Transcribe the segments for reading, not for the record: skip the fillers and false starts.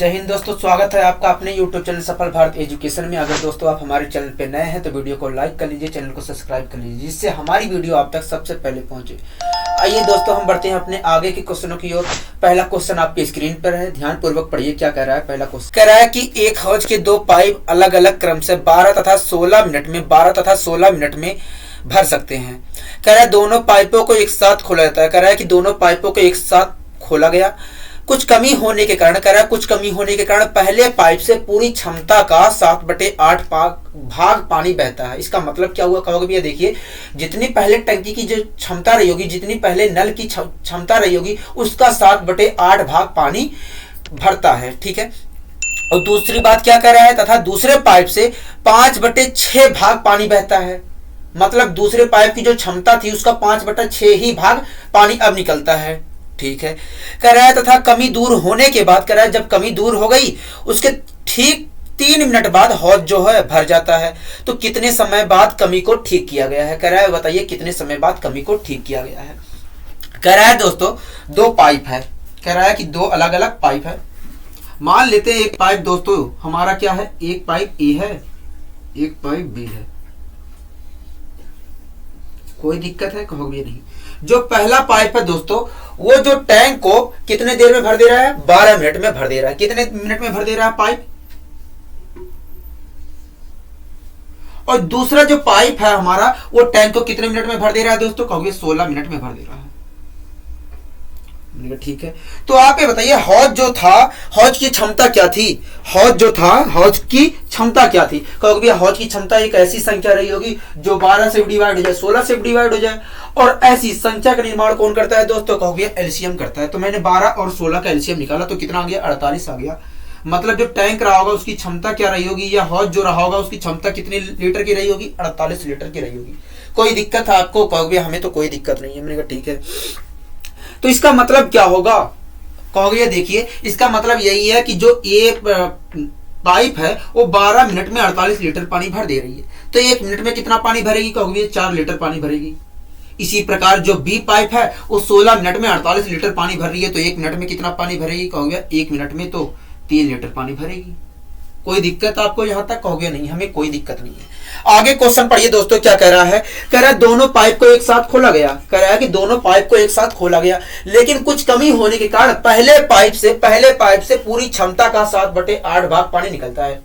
जय हिंद दोस्तों, स्वागत है आपका अपने YouTube चैनल सफल भारत एजुकेशन में। अगर दोस्तों आप हमारे चैनल पे नए हैं तो वीडियो को लाइक कर लीजिए, चैनल को सब्सक्राइब कर लीजिए, जिससे हमारी वीडियो आप तक सबसे पहले पहुंचे। आइए दोस्तों, हम बढ़ते हैं अपने आगे के क्वेश्चनों की ओर। पहला क्वेश्चन आपकी स्क्रीन पर है, ध्यान पूर्वक पढ़िए क्या कह रहा है। पहला क्वेश्चन कह रहा है कि एक हौज के दो पाइप अलग अलग क्रम से 12 तथा 16 मिनट में भर सकते हैं। कह रहा है दोनों पाइपों को एक साथ खोला जाता है। कह रहा है कि दोनों पाइपों को एक साथ खोला गया। कुछ कमी होने के कारण पहले पाइप से पूरी क्षमता का 7/8 भाग पानी बहता है। इसका मतलब क्या हुआ कहोगे भैया? देखिए, जितनी पहले टंकी की जो क्षमता रही होगी, जितनी पहले नल की क्षमता रही होगी, उसका 7/8 भाग पानी भरता है। ठीक है। और दूसरी बात क्या कह रहा है, तथा दूसरे पाइप से 5/6 भाग पानी बहता है। मतलब दूसरे पाइप की जो क्षमता थी उसका 5/6 ही भाग पानी अब निकलता है। ठीक है। कह रहा है तथा कमी दूर होने के बाद, कह रहा है जब कमी दूर हो गई उसके ठीक 3 मिनट बाद हौज जो है भर जाता है। तो कितने समय बाद कमी को ठीक किया गया है? कह रहा है बताइए कितने समय बाद कमी को ठीक किया गया है। कह रहा है दोस्तों दो पाइप है। कह रहा है कि दो अलग अलग पाइप है। मान लेते हैं एक पाइप दोस्तों हमारा क्या है, एक पाइप ए है, एक पाइप बी है। कोई दिक्कत है कहोगे? नहीं। जो पहला पाइप है दोस्तों, वो जो टैंक को कितने देर में भर दे रहा है? 12 मिनट में भर दे रहा है। कितने मिनट में भर दे रहा है पाइप? और दूसरा जो पाइप है हमारा, वो टैंक को कितने मिनट में भर दे रहा है दोस्तों? कहोगे 16 मिनट में भर दे रहा है। ठीक है। तो आप ये बताइए हौज जो था, हौज की क्षमता क्या थी? हौज की क्षमता क्या थी? कहोगे भैया हौज की क्षमता एक ऐसी संख्या रही होगी जो 12 से डिवाइड हो जाए, 16 से डिवाइड हो जाए। और ऐसी संख्या का निर्माण कौन करता है दोस्तों? कहोगे एलसीएम करता है। तो मैंने 12 और 16 का एलसीएम निकाला तो कितना आ गया? 48 आ गया। मतलब जो टैंक रहा होगा उसकी क्षमता क्या रही होगी, या हौज जो रहा होगा उसकी क्षमता कितने लीटर की रही होगी? 48 लीटर की रही होगी। कोई दिक्कत है आपको? कहोगे हमें तो कोई दिक्कत नहीं है। मैंने कहा ठीक है। तो इसका मतलब क्या होगा कहोगे? देखिए, इसका मतलब यही है कि जो ए पाइप है वो 12 मिनट में 48 लीटर पानी भर दे रही है। तो 1 मिनट में कितना पानी भरेगी? कहोगे 4 लीटर पानी भरेगी। इसी प्रकार जो बी पाइप है वो 16 मिनट में 48 लीटर पानी भर रही है। तो 1 मिनट में कितना पानी भरेगी? कहोगे 1 मिनट में तो 3 लीटर पानी भरेगी। कोई दिक्कत आपको यहां तक? कहोगे नहीं, हमें कोई दिक्कत नहीं है। आगे क्वेश्चन पढ़िए दोस्तों क्या कह रहा है। कह रहा है दोनों पाइप को एक साथ खोला गया। कह रहा है कि दोनों पाइप को एक साथ खोला गया, लेकिन कुछ कमी होने के कारण पहले पाइप से पूरी क्षमता का 7/8 भाग पानी निकलता है।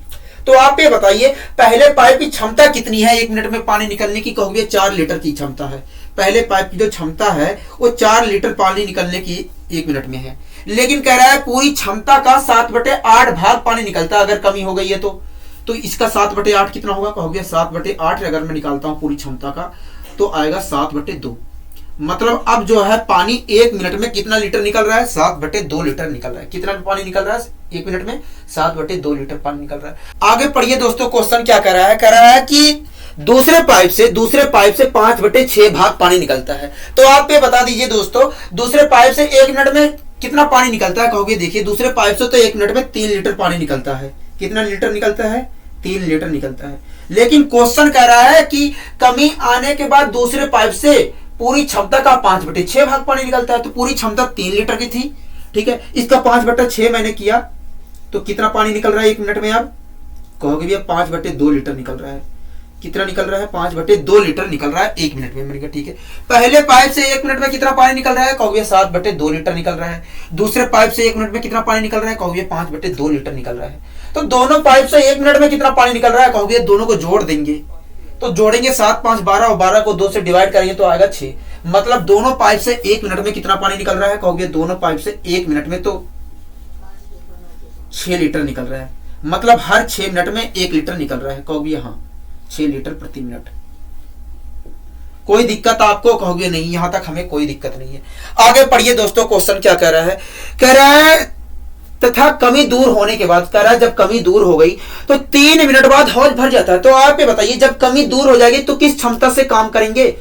तो आप ये बताइए पहले पाइप की क्षमता कितनी है 1 मिनट में पानी निकलने की? कहोगे 4 लीटर की क्षमता है। पहले पाइप की जो क्षमता है वो 4 लीटर पानी निकलने की 1 मिनट में है, लेकिन कह रहा है पूरी क्षमता का 7/8 भाग पानी निकलता है अगर कमी हो गई है तो इसका 7/8 कितना होगा? कहोगे 7/8 अगर मैं निकालता हूं पूरी क्षमता का तो आएगा 7/2। मतलब अब जो है पानी 1 मिनट में कितना लीटर निकल रहा है? 7/2 लीटर निकल रहा है। कितना पानी निकल रहा है 1 मिनट में? 7/2 लीटर पानी निकल रहा है। आगे पढ़िए दोस्तों, क्वेश्चन क्या कर रहा है। कह रहा है कि दूसरे पाइप से 5/6 भाग पानी निकलता है। तो आप ये बता दीजिए दोस्तों, दूसरे पाइप से 1 मिनट में कितना पानी निकलता है? कहोगे देखिए दूसरे पाइप से तो 1 मिनट में 3 लीटर पानी निकलता है। कितना लीटर निकलता है? 3 लीटर निकलता है। लेकिन क्वेश्चन कह रहा है कि कमी आने के बाद दूसरे पाइप से पूरी क्षमता का 5/6 भाग पानी निकलता है। तो पूरी क्षमता 3 लीटर की थी। ठीक है। इसका 5/6 मैंने किया तो कितना पानी निकल रहा है 1 मिनट में? अब कहोगे भैया 5/2 लीटर निकल रहा है। कितना निकल रहा है? 5/2 लीटर निकल रहा है 1 मिनट में। मैंने कहा ठीक है। पहले पाइप से 1 मिनट में कितना पानी निकल रहा है? कहोगे 7/2 लीटर निकल रहा है। दूसरे पाइप से 1 मिनट में कितना पानी निकल रहा है? कहोगे 5/2 लीटर निकल रहा है। तो दोनों पाइप से 1 मिनट में कितना पानी निकल रहा है? कहोगे दोनों को जोड़ देंगे तो जोड़ेंगे 7 5 12 और 12 को 2 से डिवाइड करेंगे तो आएगा 6। मतलब दोनों पाइप से 1 मिनट में कितना पानी निकल रहा है? कहोगे दोनों पाइप से 1 मिनट में तो 6 लीटर निकल रहा है। मतलब हर 6 मिनट में 1 लीटर निकल रहा है। कहोगे हाँ 6 लीटर प्रति मिनट। कोई दिक्कत आपको? कहोगे नहीं, यहां तक हमें कोई दिक्कत नहीं है। आगे पढ़िए दोस्तों, क्वेश्चन क्या कह रहा है। कह रहा है तथा कमी दूर होने के बाद, कह रहा है जब कमी दूर हो गई तो 3 मिनट बाद हौज भर जाता है। तो आप ये बताइए जब कमी दूर हो जाएगी तो किस क्षमता से काम करेंगे?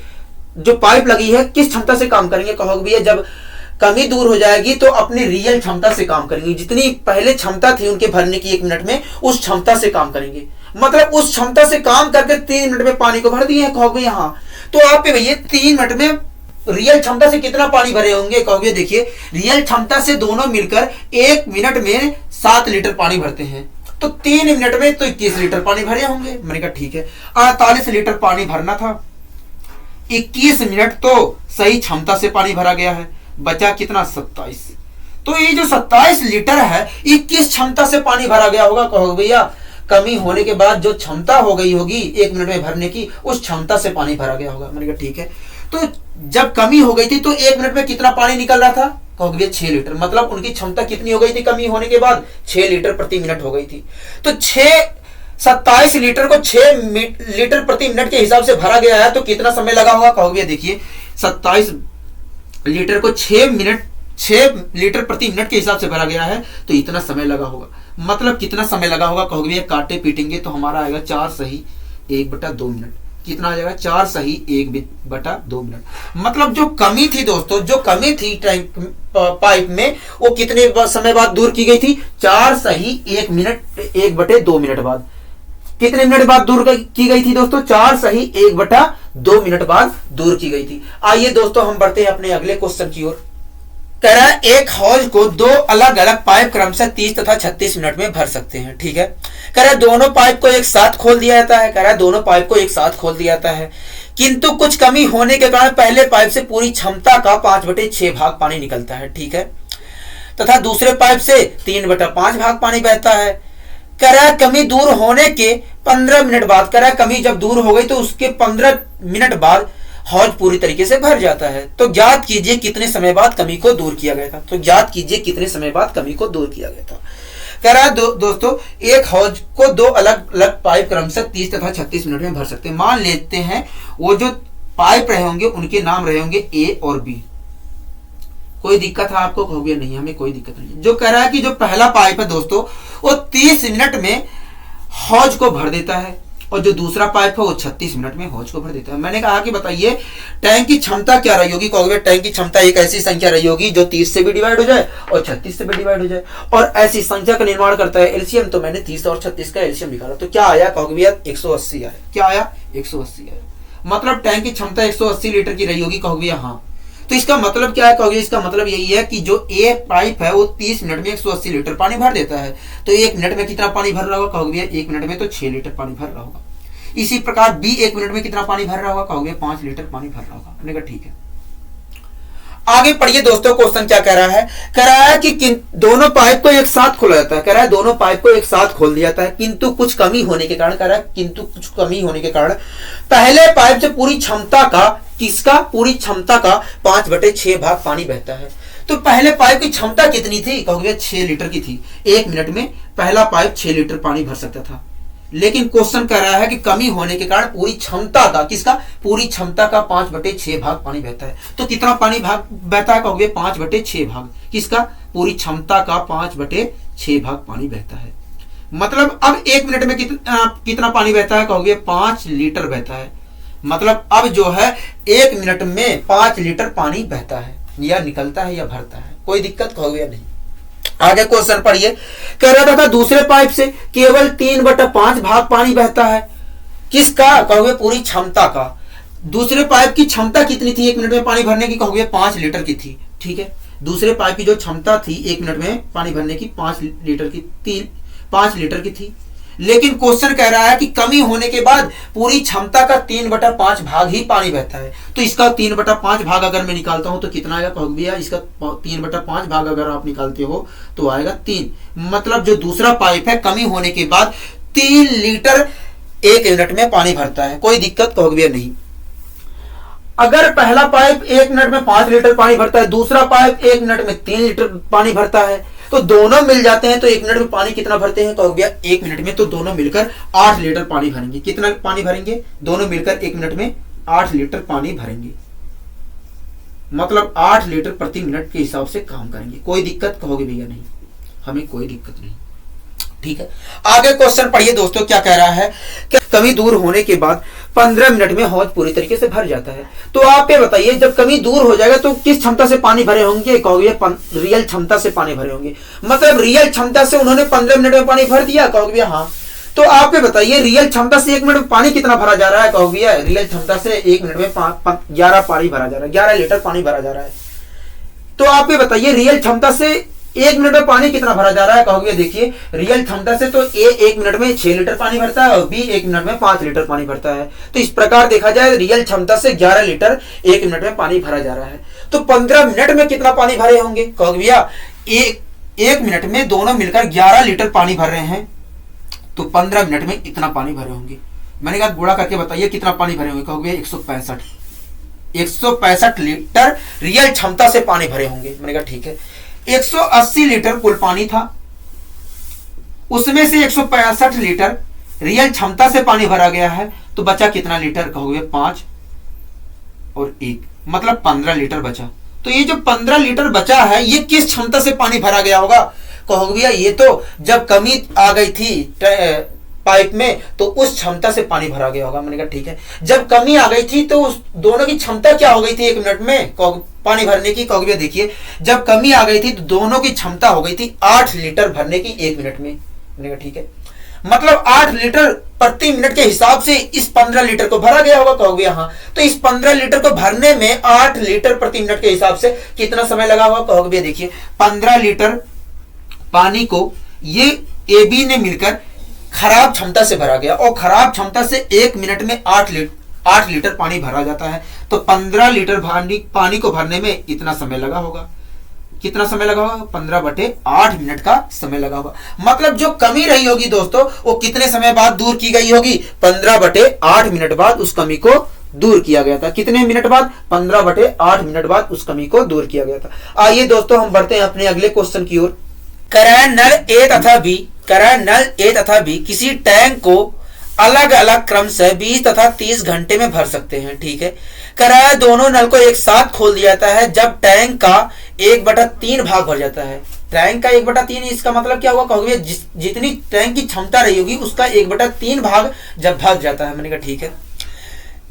जो पाइप लगी है किस क्षमता से काम करेंगे? कहोगे भैया जब कमी दूर हो जाएगी तो अपनी रियल क्षमता से काम करेंगे। जितनी पहले क्षमता थी उनके भरने की 1 मिनट में, उस क्षमता से काम करेंगे। मतलब उस क्षमता से काम करके 3 मिनट में पानी को भर दिए हैं। कहोगे यहाँ तो आप भैया 3 मिनट में रियल क्षमता से कितना पानी भरे होंगे? कहोगे देखिए रियल क्षमता से दोनों मिलकर 1 मिनट में 7 लीटर पानी भरते हैं तो 3 मिनट में तो 21 लीटर पानी भरे होंगे। मैंने कहा ठीक है, 48 लीटर पानी भरना था, 21 मिनट तो सही क्षमता से पानी भरा गया है, बचा कितना 27। तो ये जो 27 लीटर है ये किस क्षमता से पानी भरा गया होगा? कहोगे भैया कमी होने के बाद जो क्षमता हो गई होगी 1 मिनट में भरने की, उस क्षमता से पानी भरा गया होगा। मैंने कहा ठीक है, तो जब कमी हो गई थी तो 1 मिनट में कितना पानी निकल रहा था? कहोगे भैया 6 लीटर। मतलब उनकी क्षमता कितनी हो गई थी कमी होने के बाद? 6 लीटर प्रति मिनट हो गई थी। तो 27 लीटर को 6 लीटर प्रति मिनट के हिसाब से भरा गया है तो कितना समय लगा होगा? कहोगे देखिए 27 लीटर को 6 लीटर प्रति मिनट के हिसाब से भरा गया है तो इतना समय लगा होगा। मतलब कितना समय लगा होगा? कहोगे भैया काटे पीटेंगे तो हमारा आएगा 4 सही 1/2 मिनट। कितना आ जाएगा? 4 सही 1/2 मिनट। मतलब जो कमी थी दोस्तों, जो कमी थी टैंक पाइप में, वो कितने समय बाद दूर की गई थी? 4 सही 1 मिनट 1/2 मिनट बाद। कितने मिनट बाद दूर की गई थी दोस्तों? 4 सही 1/2 मिनट बाद दूर की गई थी। आइए दोस्तों हम बढ़ते हैं अपने अगले क्वेश्चन की ओर। कह रहा है एक हौज को 2 अलग अलग पाइप क्रमशः 30 तथा 36 मिनट में भर सकते हैं। ठीक है, कह रहा है दोनों पाइप को एक साथ खोल दिया जाता है। कह रहा है दोनों पाइप को एक साथ खोल दिया जाता है, किंतु कुछ कमी होने के कारण पहले पाइप से पूरी क्षमता का 5/6 भाग पानी निकलता है। ठीक है, तथा दूसरे पाइप से 3/5 भाग पानी बहता है। कह रहा है कमी दूर होने के 15 मिनट बाद, कह रहा है कमी जब दूर हो गई तो उसके 15 मिनट बाद हौज पूरी तरीके से भर जाता है। तो ज्ञात कीजिए कितने समय बाद कमी को दूर किया गया था। तो ज्ञात कीजिए कितने समय बाद कमी को दूर किया गया था। कह रहा है दोस्तों एक हौज को 2 अलग अलग पाइप क्रमशः 30 तथा 36 मिनट में भर सकते हैं। मान लेते हैं वो जो पाइप रहे होंगे उनके नाम रहे होंगे ए और बी। कोई दिक्कत है आपको? कहोगे नहीं, हमें कोई दिक्कत नहीं। जो कह रहा है कि जो पहला पाइप है दोस्तों वो 30 मिनट में हौज को भर देता है और जो दूसरा पाइप है वो 36 मिनट में हौज को भर देता है। मैंने कहा कि बताइए टैंक की क्षमता क्या रही होगी? कहोगे टैंक की क्षमता एक ऐसी संख्या रही होगी जो 30 से भी डिवाइड हो जाए और 36 से भी डिवाइड हो जाए, और ऐसी संख्या का निर्माण करता है एलसीएम। तो मैंने 30 और 36 का एलसीएम निकाला तो क्या आया? कहोगे भैया 180 आया। क्या आया? 180 आया। मतलब टैंक की क्षमता 180 लीटर की रही होगी। कहोगे भैया हाँ। तो इसका मतलब क्या है? कहोगे इसका मतलब यही है कि जो ए पाइप है वो 30 मिनट में 180 लीटर पानी भर देता है। तो 1 मिनट में कितना पानी भर रहा होगा? कहोगे भैया 1 मिनट में तो 6 लीटर पानी भर रहा होगा। इसी प्रकार बी 1 मिनट में कितना पानी भर रहा होगा? कहोगे 5 लीटर पानी भर रहा होगा। मैंने कहा ठीक है। आगे पढ़िए दोस्तों, क्वेश्चन क्या कह रहा है? कह रहा है कि दोनों पाइप को एक साथ खोला जाता है। कह रहा है दोनों पाइप को एक साथ खोल दिया जाता है, किंतु कुछ कमी होने के कारण, कह रहा है किंतु कुछ कमी होने के कारण पहले पाइप से पूरी क्षमता का, किसका? पूरी क्षमता का 5/6 भाग पानी बहता है। तो पहले पाइप की क्षमता कितनी थी? कहोगे 6 लीटर की थी। 1 मिनट में पहला पाइप 6 लीटर पानी भर सकता था, लेकिन क्वेश्चन कह रहा है कि कमी होने के कारण पूरी क्षमता का, किसका? पूरी क्षमता का 5/6 भाग पानी बहता है। तो कितना पानी भाग बहता है? कहोगे 5/6 भाग। किसका? पूरी क्षमता का 5/6 भाग पानी बहता है। मतलब अब 1 मिनट में कितना पानी बहता है? कहोगे 5 लीटर बहता है। मतलब अब जो है 1 मिनट में 5 लीटर पानी बहता है, या निकलता है या भरता है। कोई दिक्कत? कहोगे या नहीं। आगे क्वेश्चन पढ़िए। कह रहा था दूसरे पाइप से केवल 3/5 भाग पानी बहता है। किसका? कहोगे पूरी क्षमता का। दूसरे पाइप की क्षमता कितनी थी 1 मिनट में पानी भरने की? कहोगे 5 लीटर की थी। ठीक है, दूसरे पाइप की जो क्षमता थी 1 मिनट में पानी भरने की 5 लीटर की थी, लेकिन क्वेश्चन कह रहा है कि कमी होने के बाद पूरी क्षमता का 3/5 भाग ही पानी बहता है। तो इसका 3/5 भाग अगर मैं निकालता हूं तो कितना आएगा? कहोगे भैया इसका 3/5 भाग अगर आप निकालते हो तो आएगा 3। मतलब जो दूसरा पाइप है कमी होने के बाद 3 लीटर 1 मिनट में पानी भरता है। कोई दिक्कत? कहोगे भैया नहीं। अगर पहला पाइप 1 मिनट में 5 लीटर पानी भरता है, दूसरा पाइप 1 मिनट में 3 लीटर पानी भरता है, तो दोनों मिल जाते हैं तो 1 मिनट में पानी कितना भरते हैं? कहोगे 1 मिनट में तो दोनों मिलकर 8 लीटर पानी भरेंगे। कितना पानी भरेंगे? दोनों मिलकर 1 मिनट में 8 लीटर पानी भरेंगे। मतलब 8 लीटर प्रति मिनट के हिसाब से काम करेंगे। कोई दिक्कत? कहोगे भैया नहीं, हमें कोई दिक्कत नहीं। ठीक है, आगे क्वेश्चन पढ़िए दोस्तों। क्या कह रहा है कि कमी दूर होने के बाद 15 मिनट में हौज पूरी तरीके से भर जाता है। तो आप ये बताइए जब कमी दूर हो जाएगा तो किस क्षमता से पानी भरे होंगे? कहोगे रियल क्षमता से पानी भरे होंगे। मतलब रियल क्षमता से उन्होंने 15 मिनट में पानी भर दिया। कहोगे हाँ। तो आप ये बताइए रियल क्षमता से 1 मिनट में पानी कितना भरा जा रहा है? कहोगे रियल क्षमता से 1 मिनट में 11 पानी भरा जा रहा है, 11 लीटर पानी भरा जा रहा है। तो आप ये बताइए रियल क्षमता से 1 मिनट में पानी कितना भरा जा रहा है, कहोगे देखिए रियल क्षमता से तो ए 1 मिनट में 6 लीटर पानी भरता है और बी 1 मिनट में 5 लीटर पानी भरता है। तो इस प्रकार देखा जाए रियल क्षमता से 11 लीटर 1 मिनट में पानी भरा जा रहा है। तो 15 मिनट में कितना पानी भरे होंगे, कहोगे भैया एक मिनट में दोनों मिलकर 11 लीटर पानी भर रहे हैं, तो 15 मिनट में इतना पानी भरे होंगे। मैंने कहा गुणा करके बताइए कितना पानी भरे होंगे, कहोगे 165 लीटर रियल क्षमता से पानी भरे होंगे। मैंने कहा ठीक है, 180 लीटर कुल पानी था, उसमें से 165 लीटर रियल क्षमता से पानी भरा गया है, तो बचा कितना लीटर, कहोगे 5 और 1 मतलब 15 लीटर बचा। तो ये जो 15 लीटर बचा है ये किस क्षमता से पानी भरा गया होगा, कहोगे भैया ये तो जब कमी आ गई थी पाइप में तो उस क्षमता से पानी भरा गया होगा। मैंने कहा ठीक है, जब कमी आ गई थी तो उस दोनों की क्षमता क्या हो गई थी 1 मिनट में पानी भरने की, कहोगे भैया देखिए जब कमी आ गई थी तो दोनों की क्षमता हो गई थी 8 लीटर भरने की 1 मिनट में। मैंने कहा ठीक है, मतलब 8 लीटर प्रति मिनट के हिसाब से इस 15 लीटर को भरा गया होगा, कहोगे हाँ। तो इस 15 लीटर को भरने में 8 लीटर प्रति मिनट के हिसाब से कितना समय लगा होगा, कहोगे भैया देखिए 15 लीटर पानी को ये ए बी ने मिलकर खराब क्षमता से भरा गया और खराब क्षमता से 1 मिनट में 8 लीटर पानी भरा जाता है। तो 15 लीटर पानी को भरने में इतना समय लगा होगा। कितना समय लगा होगा, 15/8 मिनट का समय लगा होगा। मतलब जो कमी रही होगी दोस्तों वो कितने समय बाद दूर की गई होगी, 15/8 मिनट बाद उस कमी को दूर किया गया था। कितने मिनट बाद, 15/8 मिनट बाद उस कमी को दूर किया गया था। आइए दोस्तों हम बढ़ते हैं अपने अगले क्वेश्चन की ओर। कराए नल ए तथा बी किसी टैंक को अलग अलग क्रम से 20 तथा 30 घंटे में भर सकते हैं। ठीक है, कराए दोनों नल को एक साथ खोल दिया जाता है जब टैंक का 1/3 भाग भर जाता है। टैंक का 1/3 इसका मतलब क्या हुआ, कहोगे जितनी टैंक की क्षमता रही होगी उसका 1/3 भाग जब भर जाता है। मैंने कहा ठीक है,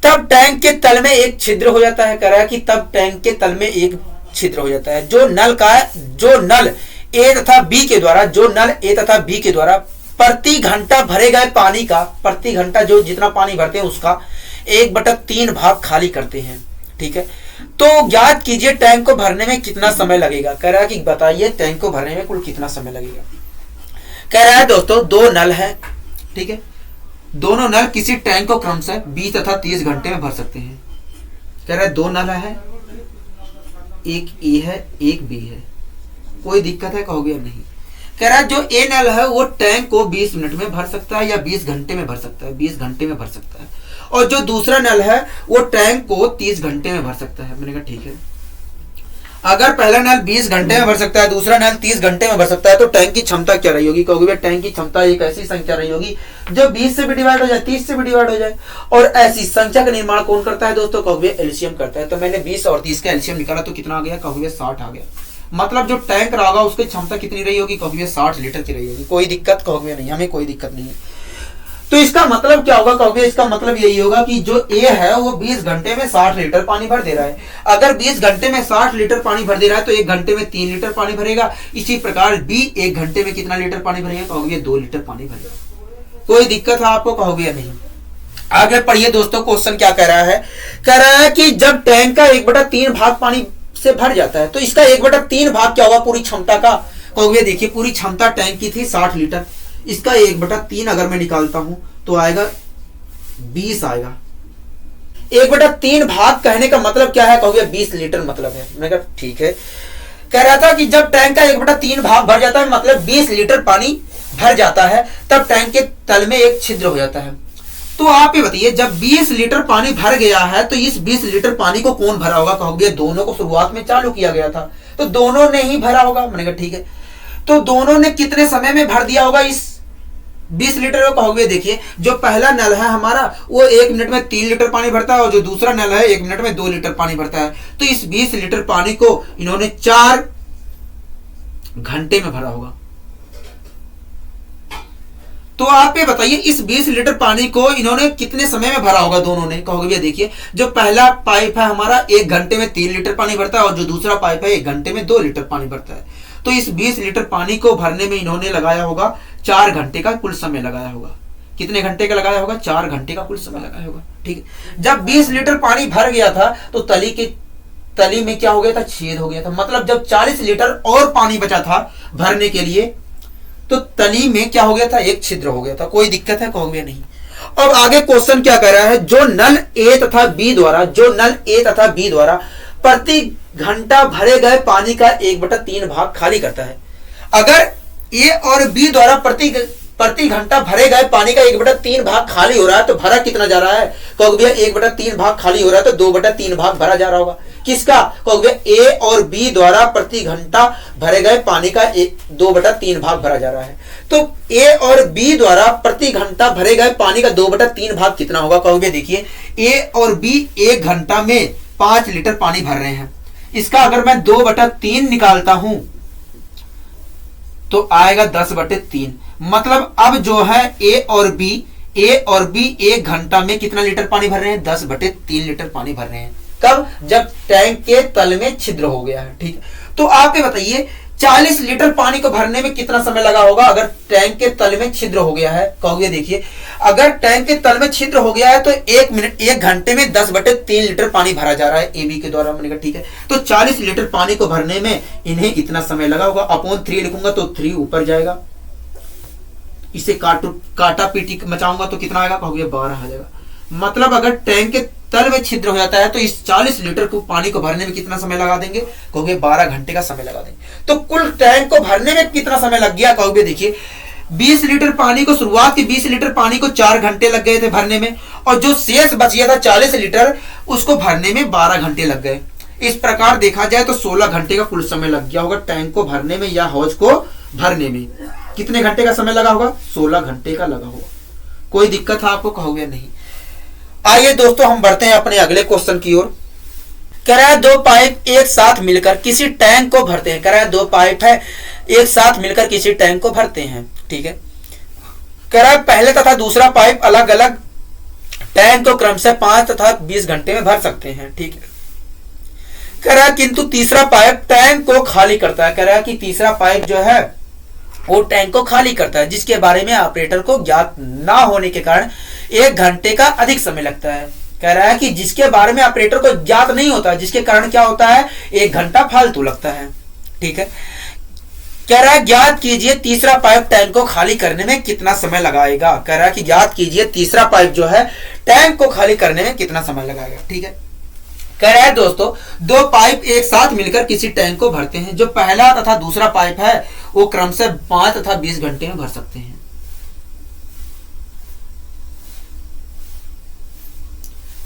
तब टैंक के तल में एक छिद्र हो जाता है। कराया कि तब टैंक के तल में एक छिद्र हो जाता है जो नल ए तथा बी के द्वारा प्रति घंटा भरे गए पानी का, प्रति घंटा जो जितना पानी भरते हैं उसका 1/3 भाग खाली करते हैं। ठीक है, तो ज्ञात कीजिए टैंक को भरने में कितना समय लगेगा। कह रहा है कि बताइए टैंक को भरने में कुल कितना समय लगेगा। कह रहा है दोस्तों 2 नल है। ठीक है, दोनों नल किसी टैंक को क्रमशः 20 तथा 30 घंटे में भर सकते हैं। कह रहा है 2 नल है, एक ए है एक बी है, कोई दिक्कत है, कहोगे नहीं। कह रहा है जो ए नल है वो टैंक को 20 मिनट में भर सकता है या 20 घंटे में भर सकता है, 20 घंटे में भर सकता है। और जो दूसरा नल है वो टैंक को 30 घंटे में भर सकता है। मैंने कहा ठीक है, अगर पहला नल 20 घंटे में भर सकता है, दूसरा नल 30 घंटे में भर सकता है, तो टैंक की क्षमता क्या रही होगी, कहोगे टैंक की क्षमता एक ऐसी संख्या रही होगी जो 20 से भी डिवाइड हो जाए, 30 से भी डिवाइड हो जाए। और ऐसी संख्या का निर्माण कौन करता है दोस्तों, कहोगे एलसीएम करता है। तो मैंने 20 और 30 का एलसीएम निकाला तो कितना आ गया, कहोगे 60 आ गया। मतलब जो टैंक रहा होगा उसकी क्षमता कितनी रही होगी, कहोगे 60 लीटर की रही होगी। कोई दिक्कत, कहोगे नहीं, हमें कोई दिक्कत नहीं है। तो इसका मतलब क्या होगा, कहोगे इसका मतलब यही होगा कि जो ए है वो 20 घंटे में 60 लीटर पानी भर दे रहा है। अगर 20 घंटे में 60 लीटर पानी भर दे रहा है तो 1 घंटे में 3 लीटर पानी भरेगा। इसी प्रकार बी 1 घंटे में कितना लीटर पानी भरेगा, कहोगे 2 लीटर पानी भरेगा। कोई दिक्कत है आपको, कहोगे नहीं। आगे पढ़िए दोस्तों, क्वेश्चन क्या कह रहा है। कह रहा है कि जब टैंक का 1/3 भाग पानी से भर जाता है तो इसका 1/3 भाग क्या होगा पूरी क्षमता का, कहोगे देखिए पूरी क्षमता टैंक की थी 60 लीटर, इसका 1/3 अगर मैं निकालता हूं तो आएगा 20 आएगा। 1/3 भाग कहने का मतलब क्या है, कहोगे 20 लीटर मतलब है। मैंने कहा ठीक है, कह रहा था कि जब टैंक का 1/3 भाग भर जाता है मतलब 20 लीटर पानी भर जाता है, तब टैंक के तल में एक छिद्र हो जाता है। तो आप ये बताइए जब 20 लीटर पानी भर गया है तो इस 20 लीटर पानी को कौन भरा होगा, कहोगे दोनों को शुरुआत में चालू किया गया था तो दोनों ने ही भरा होगा। मैंने कहा ठीक है, तो दोनों ने कितने समय में भर दिया होगा इस 20 लीटर को, कहोगे देखिए जो पहला नल है हमारा वो 1 मिनट में 3 लीटर पानी भरता है और जो दूसरा नल है 1 मिनट में 2 लीटर पानी भरता है। तो इस 20 लीटर पानी को इन्होंने 4 घंटे में भरा होगा। तो आप ये बताइए इस 20 लीटर पानी को इन्होंने कितने समय में भरा होगा दोनों ने, कहोगे भैया देखिए जो पहला पाइप है हमारा 1 घंटे में 3 लीटर पानी भरता है और जो दूसरा पाइप है 1 घंटे में 2 लीटर पानी भरता है। तो इस 20 लीटर पानी को भरने में इन्होंने लगाया होगा 4 घंटे का कुल समय लगाया होगा। कितने घंटे का लगाया होगा, 4 घंटे का कुल समय लगाया होगा। ठीक है, जब 20 लीटर पानी भर गया था तो तली के तली में क्या हो गया था, छेद हो गया था। मतलब जब 40 लीटर और पानी बचा था भरने के लिए तो तली में क्या हो गया था, एक छिद्र हो गया था। कोई दिक्कत है, कहोगे नहीं। अब आगे क्वेश्चन क्या कर रहा है, जो नल ए तथा बी द्वारा प्रति घंटा भरे गए पानी का 1/3 भाग खाली करता है। अगर ए और बी द्वारा प्रति घंटा भरे गए पानी का 1/3 भाग खाली हो रहा है तो भरा कितना जा रहा है, कहोगे भैया 1/3 भाग खाली हो रहा है तो 2/3 भाग भरा जा रहा होगा। किसका, कहोगे ए और बी द्वारा प्रति घंटा भरे गए पानी का 2/3 भाग भरा जा रहा है। तो ए और बी द्वारा प्रति घंटा भरे गए पानी का 2/3 भाग कितना होगा, कहोगे देखिए ए और बी 1 घंटा में 5 लीटर पानी भर रहे हैं। इसका अगर मैं 2/3 निकालता हूं तो आएगा 10/3। मतलब अब जो है ए और बी 1 घंटा में कितना लीटर पानी भर रहे हैं, 10/3 लीटर पानी भर रहे हैं। कब, जब टैंक के तल में छिद्र हो गया है। ठीक है, तो आप ये बताइए 40 लीटर पानी को भरने में कितना समय लगा होगा अगर टैंक के तल में छिद्र हो गया है। कहोगे देखिए अगर टैंक के तल में छिद्र हो गया है तो 1 घंटे में 10/3 लीटर पानी भरा जा रहा है ए बी के द्वारा। मैंने कहा ठीक है, तो 40 लीटर पानी को भरने में इन्हें इतना समय लगा होगा। अपॉन 3 लिखूंगा तो 3 ऊपर जाएगा। इसे काटा पीटी मचाऊंगा तो कितना आएगा, कहोगे 12 आ जाएगा। मतलब अगर टैंक के तल में छिद्र हो जाता है तो इस 40 लीटर को पानी को भरने में कितना समय लगा देंगे, कहोगे 12 घंटे का समय लगा देंगे। तो कुल टैंक को भरने में कितना समय लग गया, कहोगे देखिए 20 लीटर पानी को, शुरुआत के 20 लीटर पानी को 4 घंटे लग गए थे भरने में, और जो शेष बच गया था 40 लीटर उसको भरने में 12 घंटे लग गए। इस प्रकार देखा जाए तो 16 घंटे का कुल समय लग गया होगा टैंक को भरने में या हौज को भरने में। कितने घंटे का समय लगा होगा, 16 घंटे का लगा होगा। कोई दिक्कत है आपको, कहोगे नहीं। आइए दोस्तों हम बढ़ते हैं अपने अगले क्वेश्चन की ओर। कह रहा है 2 पाइप एक साथ मिलकर किसी टैंक को भरते हैं। कह रहा है 2 पाइप है एक साथ मिलकर किसी टैंक को भरते हैं। ठीक है, कह रहा है पहले तथा दूसरा पाइप अलग अलग टैंक को क्रमशः 5 तथा 20 घंटे में भर सकते हैं। ठीक है, कह रहा है किंतु तीसरा पाइप टैंक को खाली करता है। कह रहा है कि तीसरा पाइप जो है वो टैंक को खाली करता है, जिसके बारे में ऑपरेटर को ज्ञात ना होने के कारण 1 घंटे का अधिक समय लगता है। कह रहा है कि जिसके बारे में ऑपरेटर को ज्ञात नहीं होता, जिसके कारण क्या होता है 1 घंटा फालतू लगता है। ठीक है, कह रहा है ज्ञात कीजिए तीसरा पाइप टैंक को खाली करने में कितना समय लगाएगा। कह रहा है कि ज्ञात कीजिए तीसरा पाइप जो है टैंक को खाली करने में कितना समय लगाएगा। ठीक है, कह रहा है दोस्तों 2 पाइप एक साथ मिलकर किसी टैंक को भरते हैं। जो पहला तथा दूसरा पाइप है वो क्रमशः 5 तथा 20 घंटे में भर सकते हैं।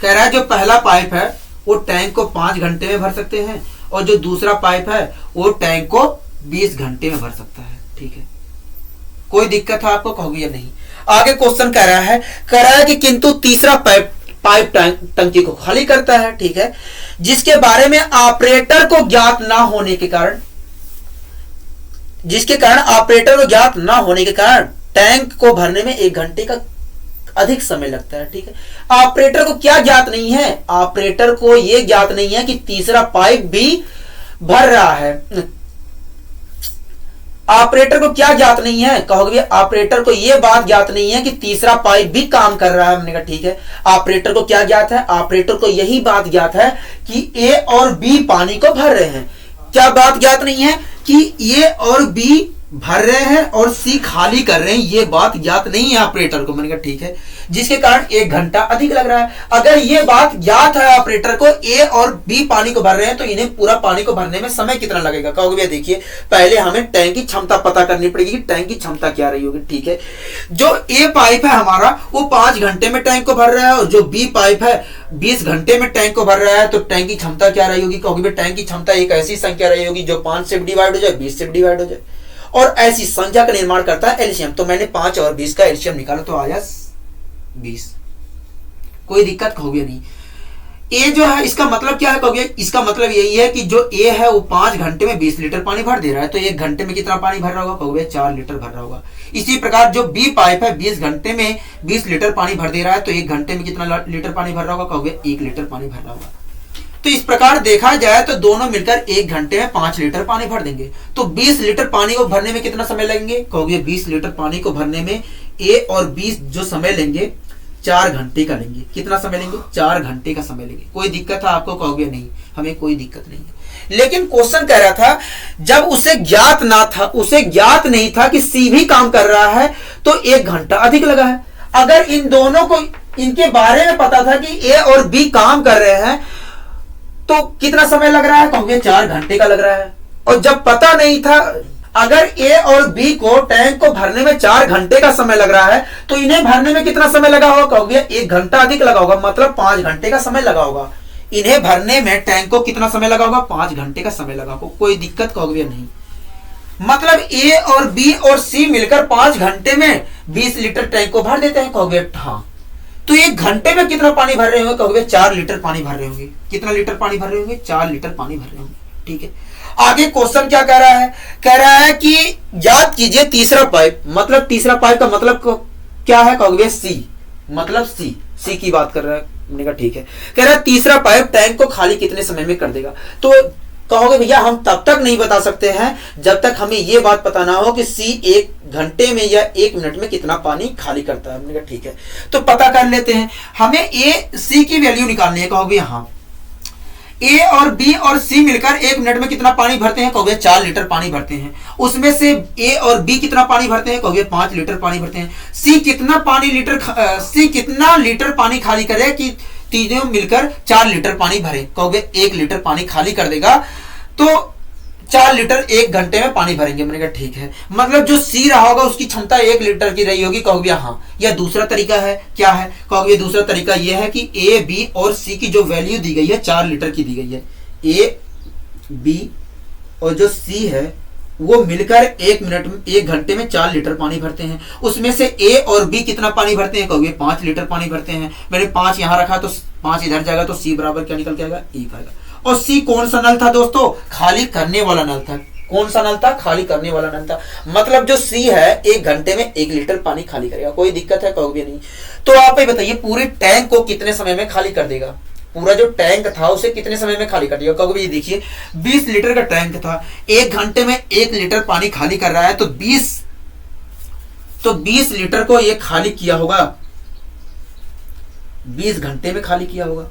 कह रहा है जो पहला पाइप है वो टैंक को 5 घंटे में भर सकते हैं और जो दूसरा पाइप है वो टैंक को 20 घंटे में भर सकता है। ठीक है, कोई दिक्कत है आपको, कहोगे या नहीं। आगे क्वेश्चन कह रहा है कि किंतु तीसरा पाइप टंकी को खाली करता है। ठीक है, जिसके बारे में ऑपरेटर को ज्ञात ना होने के कारण, ऑपरेटर को ज्ञात ना होने के कारण टैंक को भरने में 1 घंटे का अधिक समय लगता है। ठीक है, ऑपरेटर को क्या ज्ञात नहीं है, ऑपरेटर को यह ज्ञात नहीं है कि तीसरा पाइप भी भर रहा है। ऑपरेटर को क्या ज्ञात नहीं है, कहोगे ऑपरेटर को यह बात ज्ञात नहीं है कि तीसरा पाइप भी काम कर रहा है। हमने कहा ठीक है, ऑपरेटर को क्या ज्ञात है, ऑपरेटर को यही बात ज्ञात है कि ए और बी पानी को भर रहे हैं। क्या बात ज्ञात नहीं है कि ए और बी भर रहे हैं और सी खाली कर रहे हैं, ये बात ज्ञात नहीं है ऑपरेटर को। मैंने कहा ठीक है, जिसके कारण 1 घंटा अधिक लग रहा है। अगर ये बात ज्ञात है ऑपरेटर को ए और बी पानी को भर रहे हैं तो इन्हें पूरा पानी को भरने में समय कितना लगेगा, कहोगे भैया देखिए पहले हमें टैंक की क्षमता पता करनी पड़ेगी कि टैंक की क्षमता क्या रही होगी। ठीक है, जो ए पाइप है हमारा वो 5 घंटे में टैंक को भर रहा है और जो बी पाइप है 20 घंटे में टैंक को भर रहा है, तो टैंक की क्षमता क्या रही होगी, कहोगे टैंक की क्षमता एक ऐसी संख्या रही होगी जो 5 से डिवाइड हो जाए, 20 से डिवाइड हो जाए, और ऐसी संख्या का निर्माण करता है एलसीएम। तो मैंने 5 और 20 का एलसीएम निकाला तो आया 20। कोई दिक्कत कहोगे नहीं। ए जो है इसका मतलब क्या है, कहोगे इसका मतलब यही है कि जो ए है वो 5 घंटे में 20 लीटर पानी भर दे रहा है, तो 1 घंटे में कितना पानी भर रहा होगा, कहोगे 4 लीटर भर रहा होगा। इसी प्रकार जो बी पाइप है 20 घंटे में 20 लीटर पानी भर दे रहा है, तो 1 घंटे में कितना लीटर पानी भर रहा होगा, कहोगे 1 लीटर पानी भर रहा होगा। तो इस प्रकार देखा जाए तो दोनों मिलकर 1 घंटे में 5 लीटर पानी भर देंगे। तो 20 लीटर पानी को भरने में कितना समय लगेंगे, कहोगे 20 लीटर पानी को भरने में ए और 20 जो समय लेंगे 4 घंटे का लेंगे। कितना समय लेंगे? 4 घंटे का समय लेंगे। कोई दिक्कत है आपको? कहोगे नहीं, हमें कोई दिक्कत नहीं है। लेकिन क्वेश्चन कह रहा था जब उसे ज्ञात ना था, उसे ज्ञात नहीं था कि सी भी काम कर रहा है तो 1 घंटा अधिक लगा है। अगर इन दोनों को, इनके बारे में पता था कि ए और बी काम कर रहे हैं तो कितना समय लग रहा है? कहोगे 4 घंटे का लग रहा है। और जब पता नहीं था, अगर ए और बी को टैंक को भरने में 4 घंटे का समय लग रहा है तो इन्हें भरने में कितना समय लगा होगा? कहोगे 1 घंटा अधिक लगा होगा, मतलब 5 घंटे का समय लगा होगा। इन्हें भरने में टैंक को कितना समय लगा होगा? 5 घंटे का समय लगा होगा। कोई दिक्कत? कहोगे नहीं। मतलब ए और बी और सी मिलकर 5 घंटे में 20 लीटर टैंक को भर देते हैं। कहोगे हाँ। तो 1 घंटे में कितना पानी भर रहे होंगे? कहोगे 4 लीटर पानी भर रहे होंगे। कितना लीटर पानी भर रहे होंगे? 4 लीटर पानी भर रहे होंगे। ठीक है, आगे क्वेश्चन क्या कह रहा है? कह रहा है कि याद कीजिए तीसरा पाइप, मतलब तीसरा पाइप का मतलब क्या है? कहोगे सी, मतलब सी की बात कर रहा है। मैंने कहा ठीक है। कह रहा है तीसरा पाइप टैंक को खाली कितने समय में कर देगा? तो कहोगे भैया हम तब तक नहीं बता सकते हैं जब तक हमें यह बात पता ना हो कि सी 1 घंटे में या 1 मिनट में कितना पानी खाली करता है। मैंने कहा ठीक है, तो पता कर लेते हैं। हमें ए सी की वैल्यू निकालनी है। कहोगे हाँ। ए और बी और सी मिलकर 1 मिनट में कितना पानी भरते हैं? कहोगे 4 लीटर पानी भरते हैं। उसमें से ए और बी कितना पानी भरते हैं? कहोगे 5 लीटर पानी भरते हैं। सी कितना लीटर पानी खाली करे कि तीनों मिलकर 4 लीटर पानी भरे? कहोगे 1 लीटर पानी खाली कर देगा, तो 4 लीटर 1 घंटे में पानी भरेंगे। मैंने कहा ठीक है, मतलब जो सी रहा होगा उसकी क्षमता 1 लीटर की रही होगी। कहोगे हाँ। या दूसरा तरीका है, क्या है? कहोगे दूसरा तरीका यह है कि ए बी और सी की जो वैल्यू दी गई है 4 लीटर की दी गई है। ए बी और जो सी है वो मिलकर 1 घंटे में 4 लीटर पानी भरते हैं। उसमें से ए और बी कितना पानी भरते हैं? कहोगे 5 लीटर पानी भरते हैं। मैंने 5 यहां रखा तो 5 इधर जाएगा, तो सी बराबर क्या निकल के आएगा? 1 आएगा। और सी कौन सा नल था दोस्तों? खाली करने वाला नल था। कौन सा नल था? खाली करने वाला नल था। मतलब जो सी है 1 घंटे में 1 लीटर पानी खाली करेगा। कोई दिक्कत है? कहोगे नहीं। तो आप ही बताइए पूरे टैंक को कितने समय में खाली कर देगा? पूरा जो टैंक था उसे कितने समय में खाली कर दिया? कहोगे ये देखिए 20 लीटर का टैंक था, 1 घंटे में 1 लीटर पानी खाली कर रहा है, तो 20 लीटर को ये खाली किया होगा 20 घंटे में खाली किया होगा।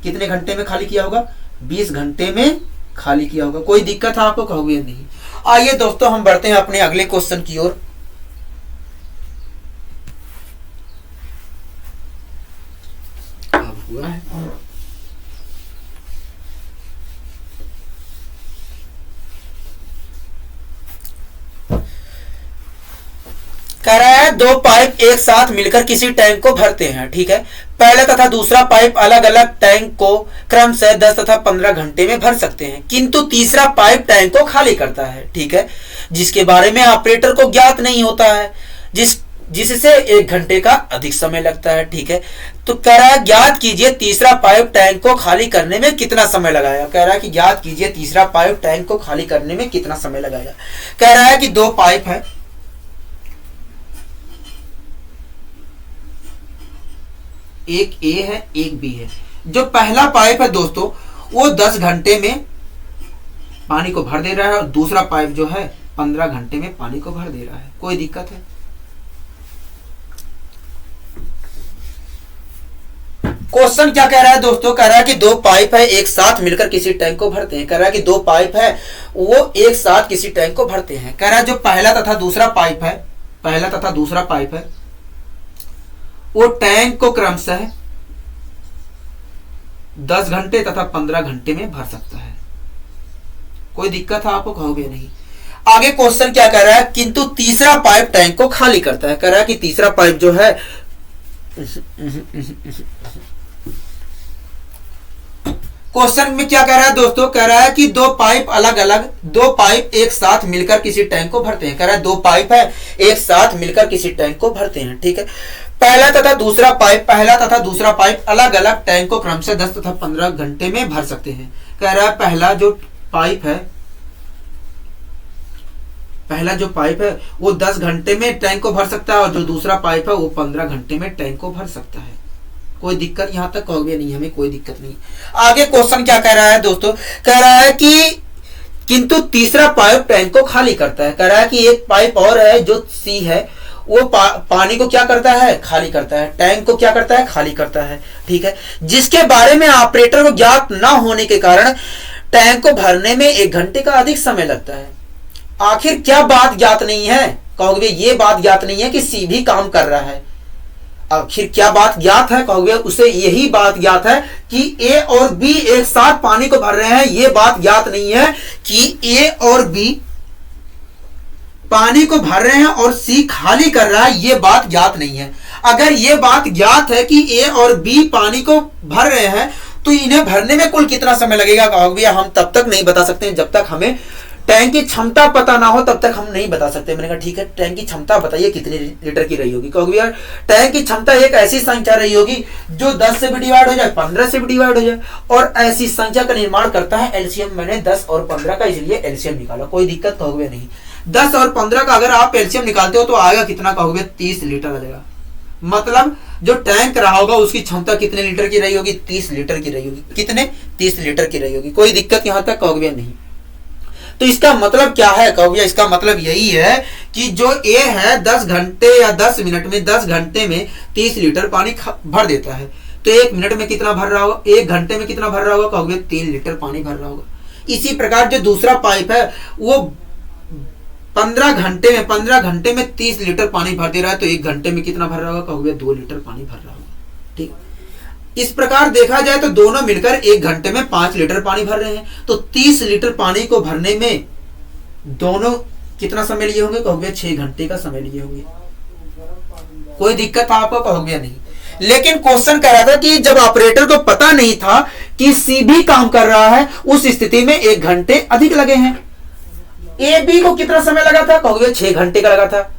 कितने घंटे में खाली किया होगा? 20 घंटे में खाली किया होगा। कोई दिक्कत है आपको? कहोगे नहीं। आइए दोस्तों हम बढ़ते हैं अपने अगले क्वेश्चन की ओर। हुआ है कह रहा है 2 पाइप एक साथ मिलकर किसी टैंक को भरते हैं। ठीक है, पहला तथा दूसरा पाइप अलग अलग टैंक को क्रमशः 10 तथा 15 घंटे में भर सकते हैं, किंतु तीसरा पाइप टैंक को खाली करता है। ठीक है, जिसके बारे में ऑपरेटर को ज्ञात नहीं होता है, जिससे 1 घंटे का अधिक समय लगता है। ठीक है, तो कह रहा है ज्ञात कीजिए तीसरा पाइप टैंक को खाली करने में कितना समय लगाएगा। कह रहा है कि ज्ञात कीजिए तीसरा पाइप टैंक को खाली करने में कितना समय लगाएगा। कह रहा है कि 2 पाइप है, एक ए है एक बी है। जो पहला पाइप है दोस्तों वो 10 घंटे में पानी को भर दे रहा है और दूसरा पाइप जो है 15 घंटे में पानी को भर दे रहा है। कोई दिक्कत है? क्वेश्चन क्या कह रहा है दोस्तों? कह रहा है कि 2 पाइप है एक साथ मिलकर किसी टैंक को भरते हैं। कह रहा है कि 2 पाइप है वो एक साथ किसी टैंक को भरते हैं। कह रहा है जो पहला तथा दूसरा पाइप है वो टैंक को क्रमशः 10 घंटे तथा 15 घंटे में भर सकता है। कोई दिक्कत है आपको? कहोगे नहीं। आगे क्वेश्चन क्या कह रहा है? किंतु तीसरा पाइप टैंक को खाली करता है। कह रहा है कि तीसरा पाइप जो है क्वेश्चन में क्या कह रहा है दोस्तों? कह रहा है कि 2 पाइप एक साथ मिलकर किसी टैंक को भरते हैं। कह रहा है 2 पाइप है एक साथ मिलकर किसी टैंक को भरते हैं। ठीक है, पहला तथा दूसरा पाइप अलग अलग टैंक को क्रमशः 10 तथा 15 घंटे में भर सकते हैं। कह रहा है पहला जो पाइप है वो 10 घंटे में टैंक को भर सकता है और जो दूसरा पाइप है वो 15 घंटे में टैंक को भर सकता है। कोई दिक्कत यहां तक? कहोगे नहीं, हमें कोई दिक्कत नहीं। आगे क्वेश्चन क्या कह रहा है दोस्तों? कह रहा है कि किंतु तीसरा पाइप टैंक को खाली करता है। कह रहा है कि एक पाइप और है जो सी है वो पानी को क्या करता है, खाली करता है, टैंक को क्या करता है, खाली करता है। ठीक है, जिसके बारे में ऑपरेटर को ज्ञात ना होने के कारण टैंक को भरने में 1 घंटे का अधिक समय लगता है। आखिर क्या बात ज्ञात नहीं है, कहोगे ये बात ज्ञात नहीं है कि सी भी काम कर रहा है। आखिर क्या बात ज्ञात है, कहोगे उसे यही बात ज्ञात है कि ए और बी एक साथ पानी को भर रहे हैं। ये बात ज्ञात नहीं है कि ए और बी पानी को भर रहे हैं और सी खाली कर रहा है, ये बात ज्ञात नहीं है। अगर ये बात ज्ञात है कि ए और बी पानी को भर रहे हैं तो इन्हें भरने में कुल कितना समय लगेगा, कहोगे हम तब तक नहीं बता सकते जब तक हमें टैंक की क्षमता पता ना हो, तब तक हम नहीं बता सकते। मैंने कहा ठीक है, टैंक की क्षमता बताइए कितने लीटर की रही होगी, कहोगे यार टैंक की क्षमता एक ऐसी संख्या रही होगी जो 10 से भी डिवाइड हो जाए, 15 से भी डिवाइड हो जाए, और ऐसी संख्या का निर्माण करता है एलसीएम। मैंने 10 और 15 का इसलिए एलसीएम निकाला, कोई दिक्कत कहोगे नहीं। 10 और 15 का अगर आप एलसीएम निकालते हो तो आएगा कितना, कहोगे 30 लीटर आ जाएगा। मतलब जो टैंक रहा होगा उसकी क्षमता कितने लीटर की रही होगी, 30 लीटर की रही होगी। कितने, 30 लीटर की रही होगी। कोई दिक्कत यहां तक, कहोगे नहीं। तो इसका मतलब क्या है, कहोगे इसका मतलब यही है कि जो ए है 10 घंटे या 10 मिनट में, 10 घंटे में 30 लीटर पानी भर देता है। तो 1 मिनट में कितना भर रहा होगा, 1 घंटे में कितना भर रहा होगा, कहोगे 3 लीटर पानी भर रहा होगा। इसी प्रकार जो दूसरा पाइप है वो 15 घंटे में 30 लीटर पानी भर दे रहा है, तो 1 घंटे में कितना भर रहा होगा, कहोगे 2 लीटर पानी भर रहा होगा। ठीक, इस प्रकार देखा जाए तो दोनों मिलकर 1 घंटे में 5 लीटर पानी भर रहे हैं। तो 30 लीटर पानी को भरने में दोनों कितना समय लिए होंगे, कहोगे 6 घंटे का समय लिए होंगे। कोई दिक्कत आपको, कहोगे नहीं। लेकिन क्वेश्चन कह रहा था कि जब ऑपरेटर को पता नहीं था कि सी भी काम कर रहा है, उस स्थिति में 1 घंटे अधिक लगे हैं। ए बी को कितना समय लगा था, कहोगे 6 घंटे का लगा था।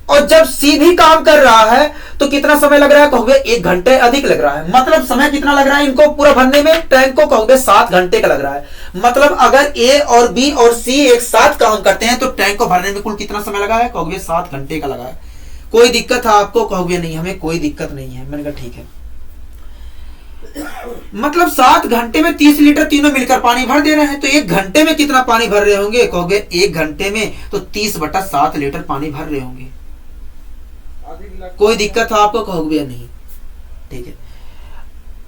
और जब सी भी काम कर रहा है तो कितना समय लग रहा है, कहोगे 1 घंटे अधिक लग रहा है। मतलब समय कितना लग रहा है इनको पूरा भरने में, टैंक को, कहोगे 7 घंटे का लग रहा है। मतलब अगर ए और बी और सी एक साथ काम करते हैं तो टैंक को भरने में कुल कितना समय लगा है, कहोगे 7 घंटे का लगा है। कोई दिक्कत है आपको, कहोगे नहीं, हमें कोई दिक्कत नहीं है। मैंने कहा ठीक है, मतलब 7 घंटे में 30 लीटर तीनों मिलकर पानी भर दे रहे हैं। तो 1 घंटे में कितना पानी भर रहे होंगे, कहोगे 1 घंटे में तो 30/7 लीटर पानी भर रहे होंगे। कोई दिक्कत है आपको, कहोगे नहीं। ठीक है,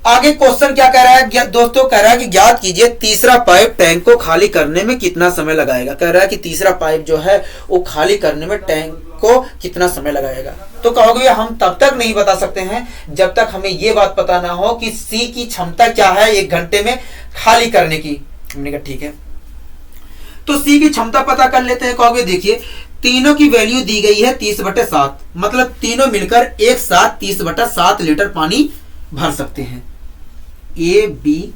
आगे क्वेश्चन क्या कह रहा है दोस्तों, कह रहा है कि ज्ञात कीजिए तीसरा पाइप टैंक को खाली करने में कितना समय लगाएगा। कह रहा है कि तीसरा पाइप जो है वो खाली करने में टैंक को कितना समय लगाएगा। तो कहोगे हम तब तक नहीं बता सकते हैं जब तक हमें ये बात पता ना हो कि सी की क्षमता क्या है 1 घंटे में खाली करने की। हमने कहा ठीक है, तो सी की क्षमता पता कर लेते हैं। कहोगे देखिए तीनों की वैल्यू दी गई है 30/7, मतलब तीनों मिलकर एक साथ 30/7 लीटर पानी भर सकते हैं। ए बी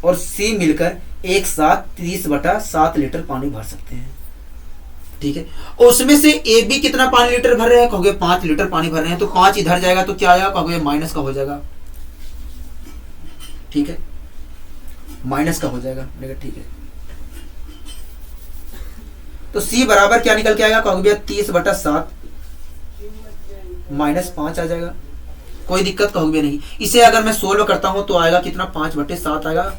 और सी मिलकर एक साथ 30/7 लीटर पानी भर सकते हैं। ठीक है, उसमें से ए बी कितना पानी लीटर भर रहे हैं, कहोगे 5 लीटर पानी भर रहे हैं। तो 5 इधर जाएगा तो क्या आएगा, कहोगे माइनस का हो जाएगा। ठीक है, माइनस का हो जाएगा। ठीक है, तो सी बराबर क्या निकल के आएगा, कहोगे 30/7 -5 आ जाएगा। कोई दिक्कत, कहोगे नहीं। इसे अगर मैं 16 करता हूं तो आएगा कितना, 5/7 आएगा।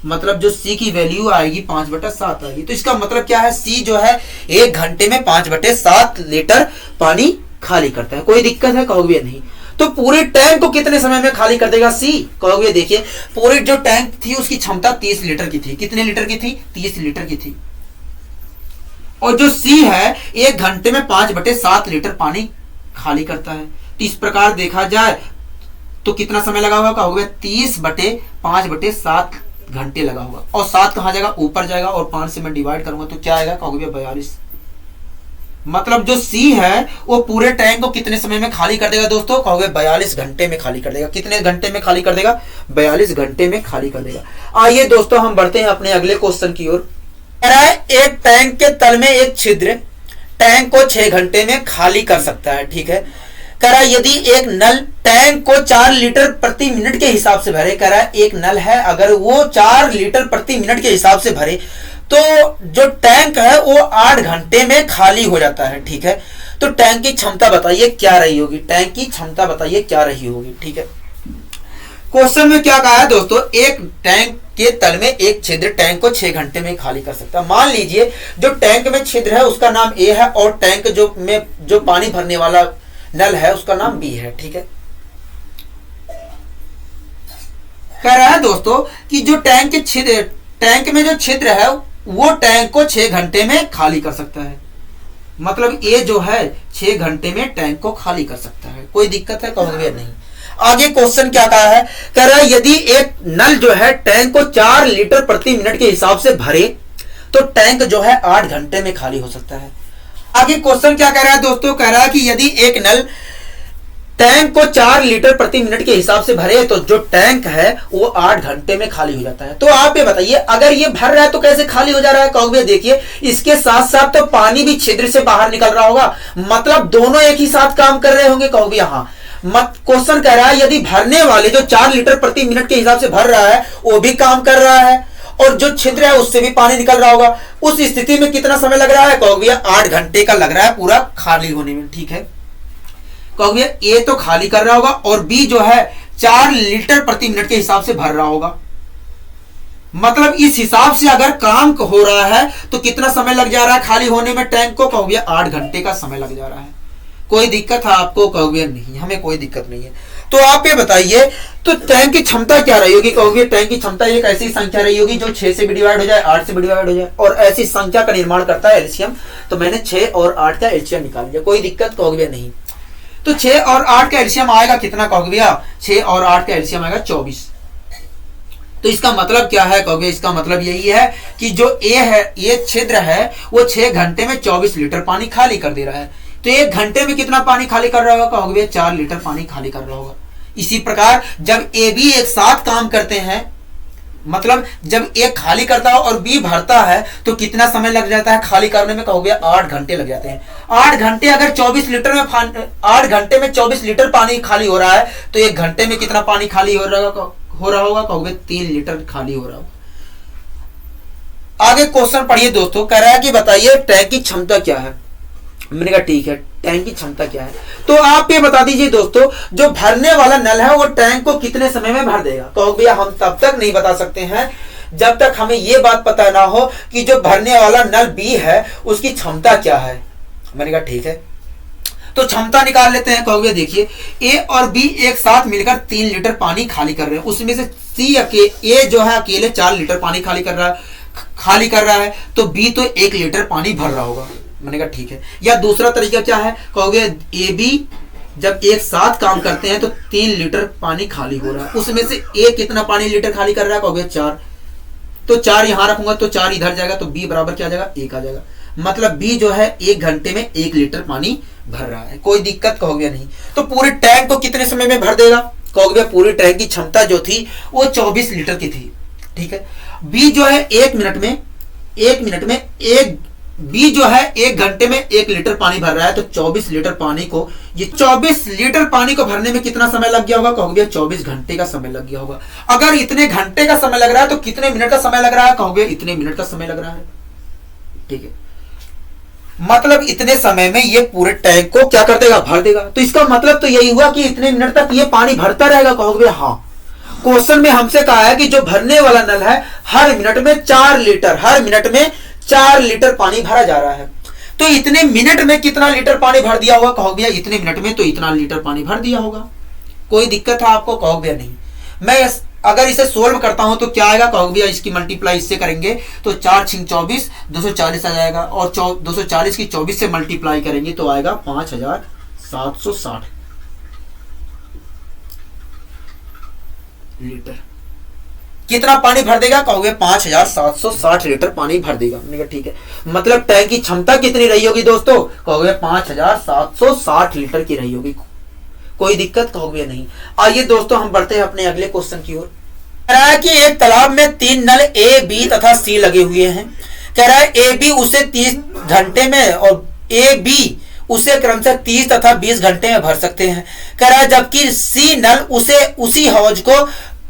मतलब जो सी की वैल्यू आएगी 5/7 आएगी। तो इसका मतलब क्या है, सी जो है 1 घंटे में 5/7 लीटर पानी खाली करता है। कोई दिक्कत है, कहोगे नहीं। तो पूरे टैंक को कितने समय में खाली कर देगा सी, कहोगे देखिए पूरी जो टैंक थी उसकी क्षमता 30 लीटर की थी। कितने लीटर की थी, 30 लीटर की थी। और जो सी है 1 घंटे में 5/7 लीटर पानी खाली करता है। तो इस प्रकार देखा जाए तो कितना समय लगा होगा, कहोगे 30/5/7 घंटे लगा होगा। और 7 कहां जाएगा, ऊपर जाएगा, और 5 से मैं डिवाइड करूंगा तो क्या आएगा, कहोगे 42। मतलब जो सी है वो पूरे टैंक को कितने समय में खाली कर देगा दोस्तों, कहोगे 42 घंटे में खाली कर देगा। कितने घंटे में खाली कर देगा, 42 घंटे में खाली कर देगा। आइए दोस्तों हम बढ़ते हैं अपने अगले क्वेश्चन की ओर। एक टैंक के तल में एक छिद्र टैंक को 6 घंटे में खाली कर सकता है। ठीक है, कह रहा है यदि एक नल टैंक को 4 लीटर प्रति मिनट के हिसाब से भरे, कह रहा है एक नल है अगर वो 4 लीटर प्रति मिनट के हिसाब से भरे तो जो टैंक है वो 8 घंटे में खाली हो जाता है। ठीक है, तो टैंक की क्षमता बताइए क्या रही होगी, टैंक की क्षमता बताइए क्या रही होगी। ठीक है, क्वेश्चन में क्या कहा है दोस्तों, एक टैंक के तल में एक छिद्र टैंक को 6 घंटे में खाली कर सकता है। मान लीजिए जो टैंक में छिद्र है उसका नाम ए है और टैंक जो पानी भरने वाला नल है उसका नाम बी है। ठीक है, कह रहा है दोस्तों कि जो टैंक में जो छिद्र है वो टैंक को 6 घंटे में खाली कर सकता है। मतलब ए जो है 6 घंटे में टैंक को खाली कर सकता है। कोई दिक्कत है? कहोगे नहीं। आगे क्वेश्चन क्या कहा है, कह रहा है यदि एक नल जो है टैंक को 4 लीटर प्रति मिनट के हिसाब से भरे तो टैंक जो है 8 घंटे में खाली हो सकता है। आगे क्वेश्चन क्या कह रहा है दोस्तों, कह रहा है कि यदि एक नल टैंक को 4 लीटर प्रति मिनट के हिसाब से भरे तो जो टैंक है वो 8 घंटे में खाली हो जाता है। तो आप ये बताइए अगर ये भर रहा है तो कैसे खाली हो जा रहा है? कहोगे देखिए इसके साथ साथ तो पानी भी छिद्र से बाहर निकल रहा होगा, मतलब दोनों एक ही साथ काम कर रहे होंगे। कहोगे हाँ। मत क्वेश्चन कह रहा है यदि भरने वाले जो 4 लीटर प्रति मिनट के हिसाब से भर रहा है वो भी काम कर रहा है और जो छिद्र है उससे भी पानी निकल रहा होगा, उस स्थिति में कितना समय लग रहा है? कहोगे 8 घंटे का लग रहा है पूरा खाली होने में। ठीक है, कहोगे ए तो खाली कर रहा होगा और बी जो है 4 लीटर प्रति मिनट के हिसाब से भर रहा होगा। मतलब इस हिसाब से अगर काम हो रहा है तो कितना समय लग जा रहा है खाली होने में टैंक को? कहोगे 8 घंटे का समय लग जा रहा है। कोई दिक्कत है आपको? कहोगे नहीं, हमें कोई दिक्कत नहीं है। तो आप ये बताइए तो टैंक की क्षमता क्या रही होगी? कहोगे टैंक की क्षमता एक ऐसी संख्या रही होगी जो 6 से भी डिवाइड हो जाए, 8 से भी डिवाइड हो जाए, और ऐसी संख्या का निर्माण करता है एलसीएम। तो मैंने 6 और 8 का एलसीएम निकाल लिया। कोई दिक्कत? कहोगे नहीं। तो 6 और 8 का एलसीएम आएगा कितना? कहोगे भैया 6 और 8 का एलसीएम आएगा 24। तो इसका मतलब क्या है? कहोगे इसका मतलब यही है कि जो ए है, ये छिद्र है, वो 6 घंटे में 24 लीटर पानी खाली कर दे रहा है। तो 1 घंटे में कितना पानी खाली कर रहा होगा? कहोगे 4 लीटर पानी खाली कर रहा होगा। इसी प्रकार जब ए बी एक साथ काम करते हैं, मतलब जब ए खाली करता है और बी भरता है तो कितना समय लग जाता है खाली करने में? कहोगे 8 घंटे लग जाते हैं। 8 घंटे अगर 24 लीटर में 8 घंटे में 24 लीटर पानी खाली हो रहा है तो 1 घंटे में कितना पानी खाली हो रहा होगा? कहोगे 3 लीटर खाली हो रहा होगा। आगे क्वेश्चन पढ़िए दोस्तों, कह रहा है कि बताइए टैंक की क्षमता क्या है। मैंने कहा ठीक है, टैंक की क्षमता क्या है? तो आप ये बता दीजिए दोस्तों जो भरने वाला नल है वो टैंक को कितने समय में भर देगा? कहोगे भैया हम तब तक नहीं बता सकते हैं जब तक हमें ये बात पता ना हो कि जो भरने वाला नल बी है उसकी क्षमता क्या है। मैंने कहा ठीक है, तो क्षमता निकाल लेते हैं। कहोगे देखिए ए और बी एक साथ मिलकर 3 लीटर पानी खाली कर रहे हैं, उसमें से ए जो है अकेले 4 लीटर पानी खाली कर रहा है, तो बी तो 1 लीटर पानी भर रहा होगा। मैंने कहा ठीक है। या दूसरा तरीका क्या है? कहोगे ए बी जब एक साथ काम करते हैं तो 3 लीटर पानी खाली हो रहा है, उसमें से ए कितना पानी लीटर खाली कर रहा है? कहोगे 4। तो 4 यहां रखूंगा तो 4 इधर जाएगा, तो बी बराबर क्या आ जाएगा? 1 आ जाएगा। मतलब बी जो है 1 घंटे में 1 लीटर पानी भर रहा है। कोई दिक्कत? कहोगे नहीं। तो पूरे टैंक को कितने समय में भर देगा? कहोगे पूरी टैंक की क्षमता जो थी वो 24 लीटर की थी। ठीक है, बी जो है 1 घंटे में 1 लीटर पानी भर रहा है, तो 24 लीटर पानी को, ये 24 लीटर पानी को भरने में कितना समय लग गया होगा? कहोगे 24 घंटे का समय लग गया होगा। अगर इतने घंटे का समय लग रहा है तो कितने मिनट का समय लग रहा है? कहोगे इतने मिनट का समय लग रहा है। ठीक है, मतलब इतने समय में ये पूरे टैंक को क्या कर देगा? भर देगा। तो इसका मतलब तो यही हुआ कि इतने मिनट तक ये पानी भरता रहेगा। कहोगे हाँ। क्वेश्चन में हमसे कहा है कि जो भरने वाला नल है हर मिनट में 4 लीटर पानी भरा जा रहा है, तो इतने मिनट में कितना लीटर पानी भर दिया होगा? कहोगे इतने मिनट में तो इतना लीटर पानी भर दिया होगा। कोई दिक्कत है आपको? कहोगे नहीं। मैं अगर इसे सोल्व करता हूं तो क्या आएगा? कहोगे इसकी मल्टीप्लाई इससे करेंगे तो 4 × 24 240 आ जाएगा, और 240 की 24 से मल्टीप्लाई करेंगे तो आएगा 5760 लीटर। कितना पानी भर देगा? कहोगे 5760 लीटर पानी भर देगा। मैंने कहा ठीक है। मतलब टैंक की क्षमता कितनी रही होगी दोस्तों? कहोगे 5760 लीटर की रही होगी। कोई दिक्कत? कहोगे नहीं। आइए दोस्तों हम बढ़ते हैं अपने अगले क्वेश्चन की ओर। कह रहा है कि एक तालाब में 3 नल ए बी तथा सी लगे हुए हैं। कह रहा है ए बी उसे 30 घंटे में और ए बी उसे क्रमशः 30 तथा 20 घंटे में भर सकते हैं। कह रहा है जबकि सी नल उसे उसी हौज को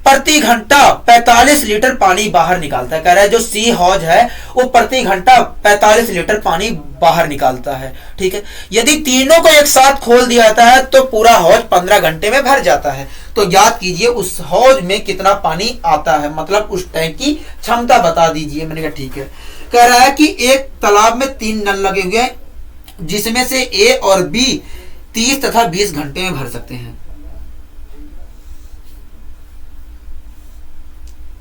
प्रति घंटा 45 लीटर पानी बाहर निकालता है। कह रहा है जो सी हौज है वो प्रति घंटा 45 लीटर पानी बाहर निकालता है। ठीक है, यदि तीनों को एक साथ खोल दिया जाता है तो पूरा हौज 15 घंटे में भर जाता है। तो याद कीजिए उस हौज में कितना पानी आता है, मतलब उस टैंक की क्षमता बता दीजिए। मैंने कहा ठीक है। कह रहा है कि एक तालाब में 3 नल लगे हुए हैं जिसमें से ए और बी 30 तथा 20 घंटे में भर सकते हैं।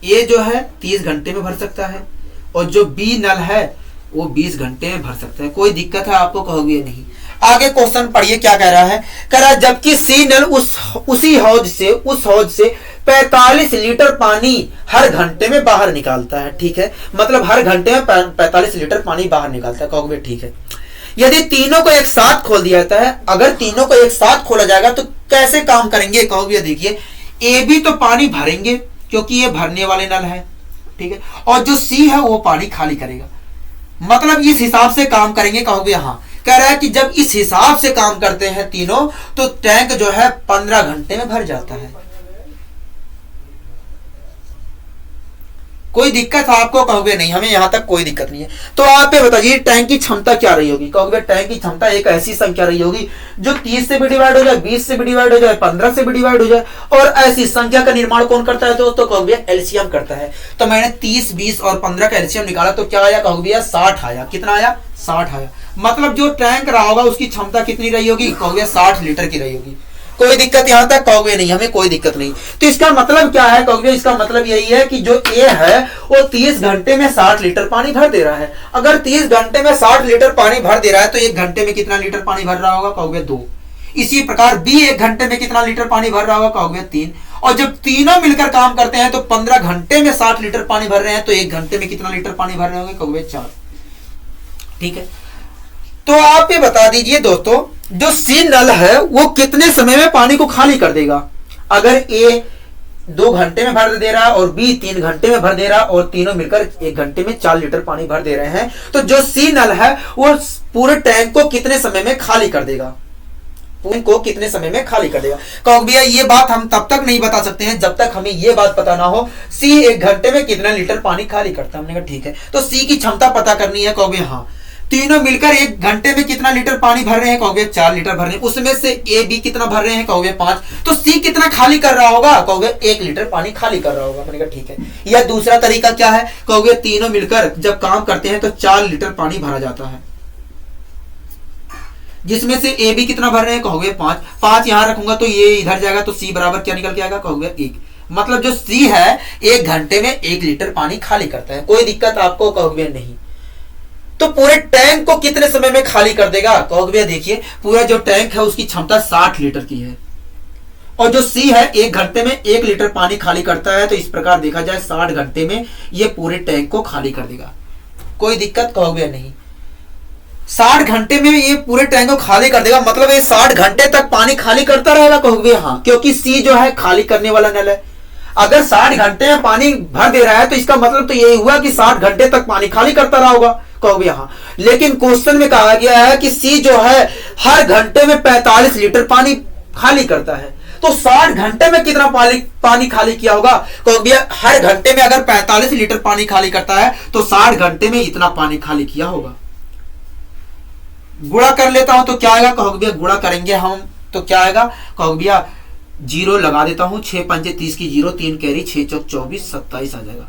ए जो है 30 घंटे में भर सकता है और जो बी नल है वो 20 घंटे में भर सकता है। कोई दिक्कत है आपको, कहोगे नहीं। आगे क्वेश्चन पढ़िए क्या कह रहा है। कह रहा है जबकि सी नल उस हौज से 45 लीटर पानी हर घंटे में बाहर निकालता है। ठीक है, मतलब हर घंटे में 45 लीटर पानी बाहर निकालता है। कहोगे ठीक है। यदि तीनों को एक साथ खोल दिया जाता है, अगर तीनों को एक साथ खोला जाएगा तो कैसे काम करेंगे, कहोगे देखिए ए भी तो पानी भरेंगे क्योंकि ये भरने वाले नल है। ठीक है, और जो सी है वो पानी खाली करेगा, मतलब इस हिसाब से काम करेंगे। कहोगे हाँ। कह रहा है कि जब इस हिसाब से काम करते हैं तीनों तो टैंक जो है 15 घंटे में भर जाता है। कोई दिक्कत आपको, कहोगे नहीं, हमें यहां तक कोई दिक्कत नहीं है। तो आप ये बताइए टैंक की क्षमता क्या रही होगी। कहोगे टैंक की क्षमता एक ऐसी संख्या रही होगी जो 30 से भी डिवाइड हो जाए, 20 से भी डिवाइड हो जाए, 15 से भी डिवाइड हो जाए। और ऐसी संख्या का निर्माण कौन करता है दोस्तों, कहोगे एलसीएम करता है। तो मैंने 30, 20 और 15 का एलसीएम निकाला तो क्या आया, कहोगे 60 आया। कितना आया, 60 आया। मतलब जो टैंक रहा होगा उसकी क्षमता कितनी रही होगी, कहोगे 60 लीटर की रही होगी। कोई दिक्कत यहां तक, कहोगे नहीं, हमें कोई दिक्कत नहीं। तो इसका मतलब क्या है, कहोगे इसका मतलब यही है कि जो ए है वो 30 घंटे में 60 लीटर पानी भर दे रहा है। अगर 30 घंटे में 60 लीटर पानी भर दे रहा है तो 1 घंटे में कितना लीटर पानी भर रहा होगा, कहोगे 2। इसी प्रकार बी 1 घंटे में कितना लीटर पानी भर रहा होगा, कहोगे 3। और जब तीनों मिलकर काम करते हैं तो 15 घंटे में 60 लीटर पानी भर रहे हैं तो 1 घंटे में कितना लीटर पानी भर रहे होंगे, कहोगे 4। ठीक है, तो आप ये बता दीजिए दोस्तों जो सी नल है वो कितने समय में पानी को खाली कर देगा। अगर ए 2 घंटे में भर दे रहा है और बी 3 घंटे में भर दे रहा है और तीनों मिलकर 1 घंटे में 4 लीटर पानी भर दे रहे हैं तो जो सी नल है वो पूरे टैंक को कितने समय में खाली कर देगा, को कितने समय में खाली कर देगा। कहोगे भैया ये बात हम तब तक नहीं बता सकते हैं जब तक हमें ये बात पता ना हो सी 1 घंटे में कितना लीटर पानी खाली करता है। हमने कहा ठीक है, तो सी की क्षमता पता करनी है। कहोगे हाँ। तीनों मिलकर 1 घंटे में कितना लीटर पानी भर रहे हैं, कहोगे 4 लीटर भर रहे हैं। उसमें से ए बी कितना भर रहे हैं, कहोगे 5। तो सी कितना खाली कर रहा होगा, कहोगे 1 लीटर पानी खाली कर रहा होगा। मैंने कहा ठीक है। या दूसरा तरीका क्या है, कहोगे तीनों मिलकर जब काम करते हैं तो 4 लीटर पानी भरा जाता है जिसमें से ए बी कितना भर रहे हैं, कहोगे 5। 5 यहां रखूंगा तो ये इधर जाएगा तो सी बराबर क्या निकल के आएगा, कहोगे 1। मतलब जो सी है 1 घंटे में 1 लीटर पानी खाली करता है। कोई दिक्कत आपको, कहोगे नहीं। तो पूरे टैंक को कितने समय में खाली कर देगा, कहोगे देखिए पूरा जो टैंक है उसकी क्षमता 60 लीटर की है और जो सी है 1 घंटे में 1 लीटर पानी खाली करता है। तो इस प्रकार देखा जाए 60 घंटे में ये पूरे टैंक को खाली कर देगा। कोई दिक्कत, कहोगे नहीं। 60 घंटे में ये पूरे टैंक को खाली कर देगा, मतलब ये 60 घंटे तक पानी खाली करता रहेगा, कहोगे हाँ, क्योंकि सी जो है खाली करने वाला नल है। अगर 60 घंटे में पानी भर दे रहा है तो इसका मतलब तो यही हुआ कि 60 घंटे तक पानी खाली करता रहा होगा, कहोगे हाँ। लेकिन क्वेश्चन में कहा गया है कि सी जो है हर घंटे में 45 लीटर पानी खाली करता है। तो 60 घंटे में कितना पानी खाली किया होगा, कहोगे हर घंटे में अगर 45 लीटर पानी खाली करता है तो 60 घंटे में इतना पानी खाली किया होगा। गुणा कर लेता हूं तो क्या आएगा, कहोगे भैया गुणा करेंगे हम तो क्या आएगा, कहोगे भैया 0 लगा देता हूं। 6 पंजे 30 की 0, 3 कैरी, 6 चौक 24, 27 आ जाएगा।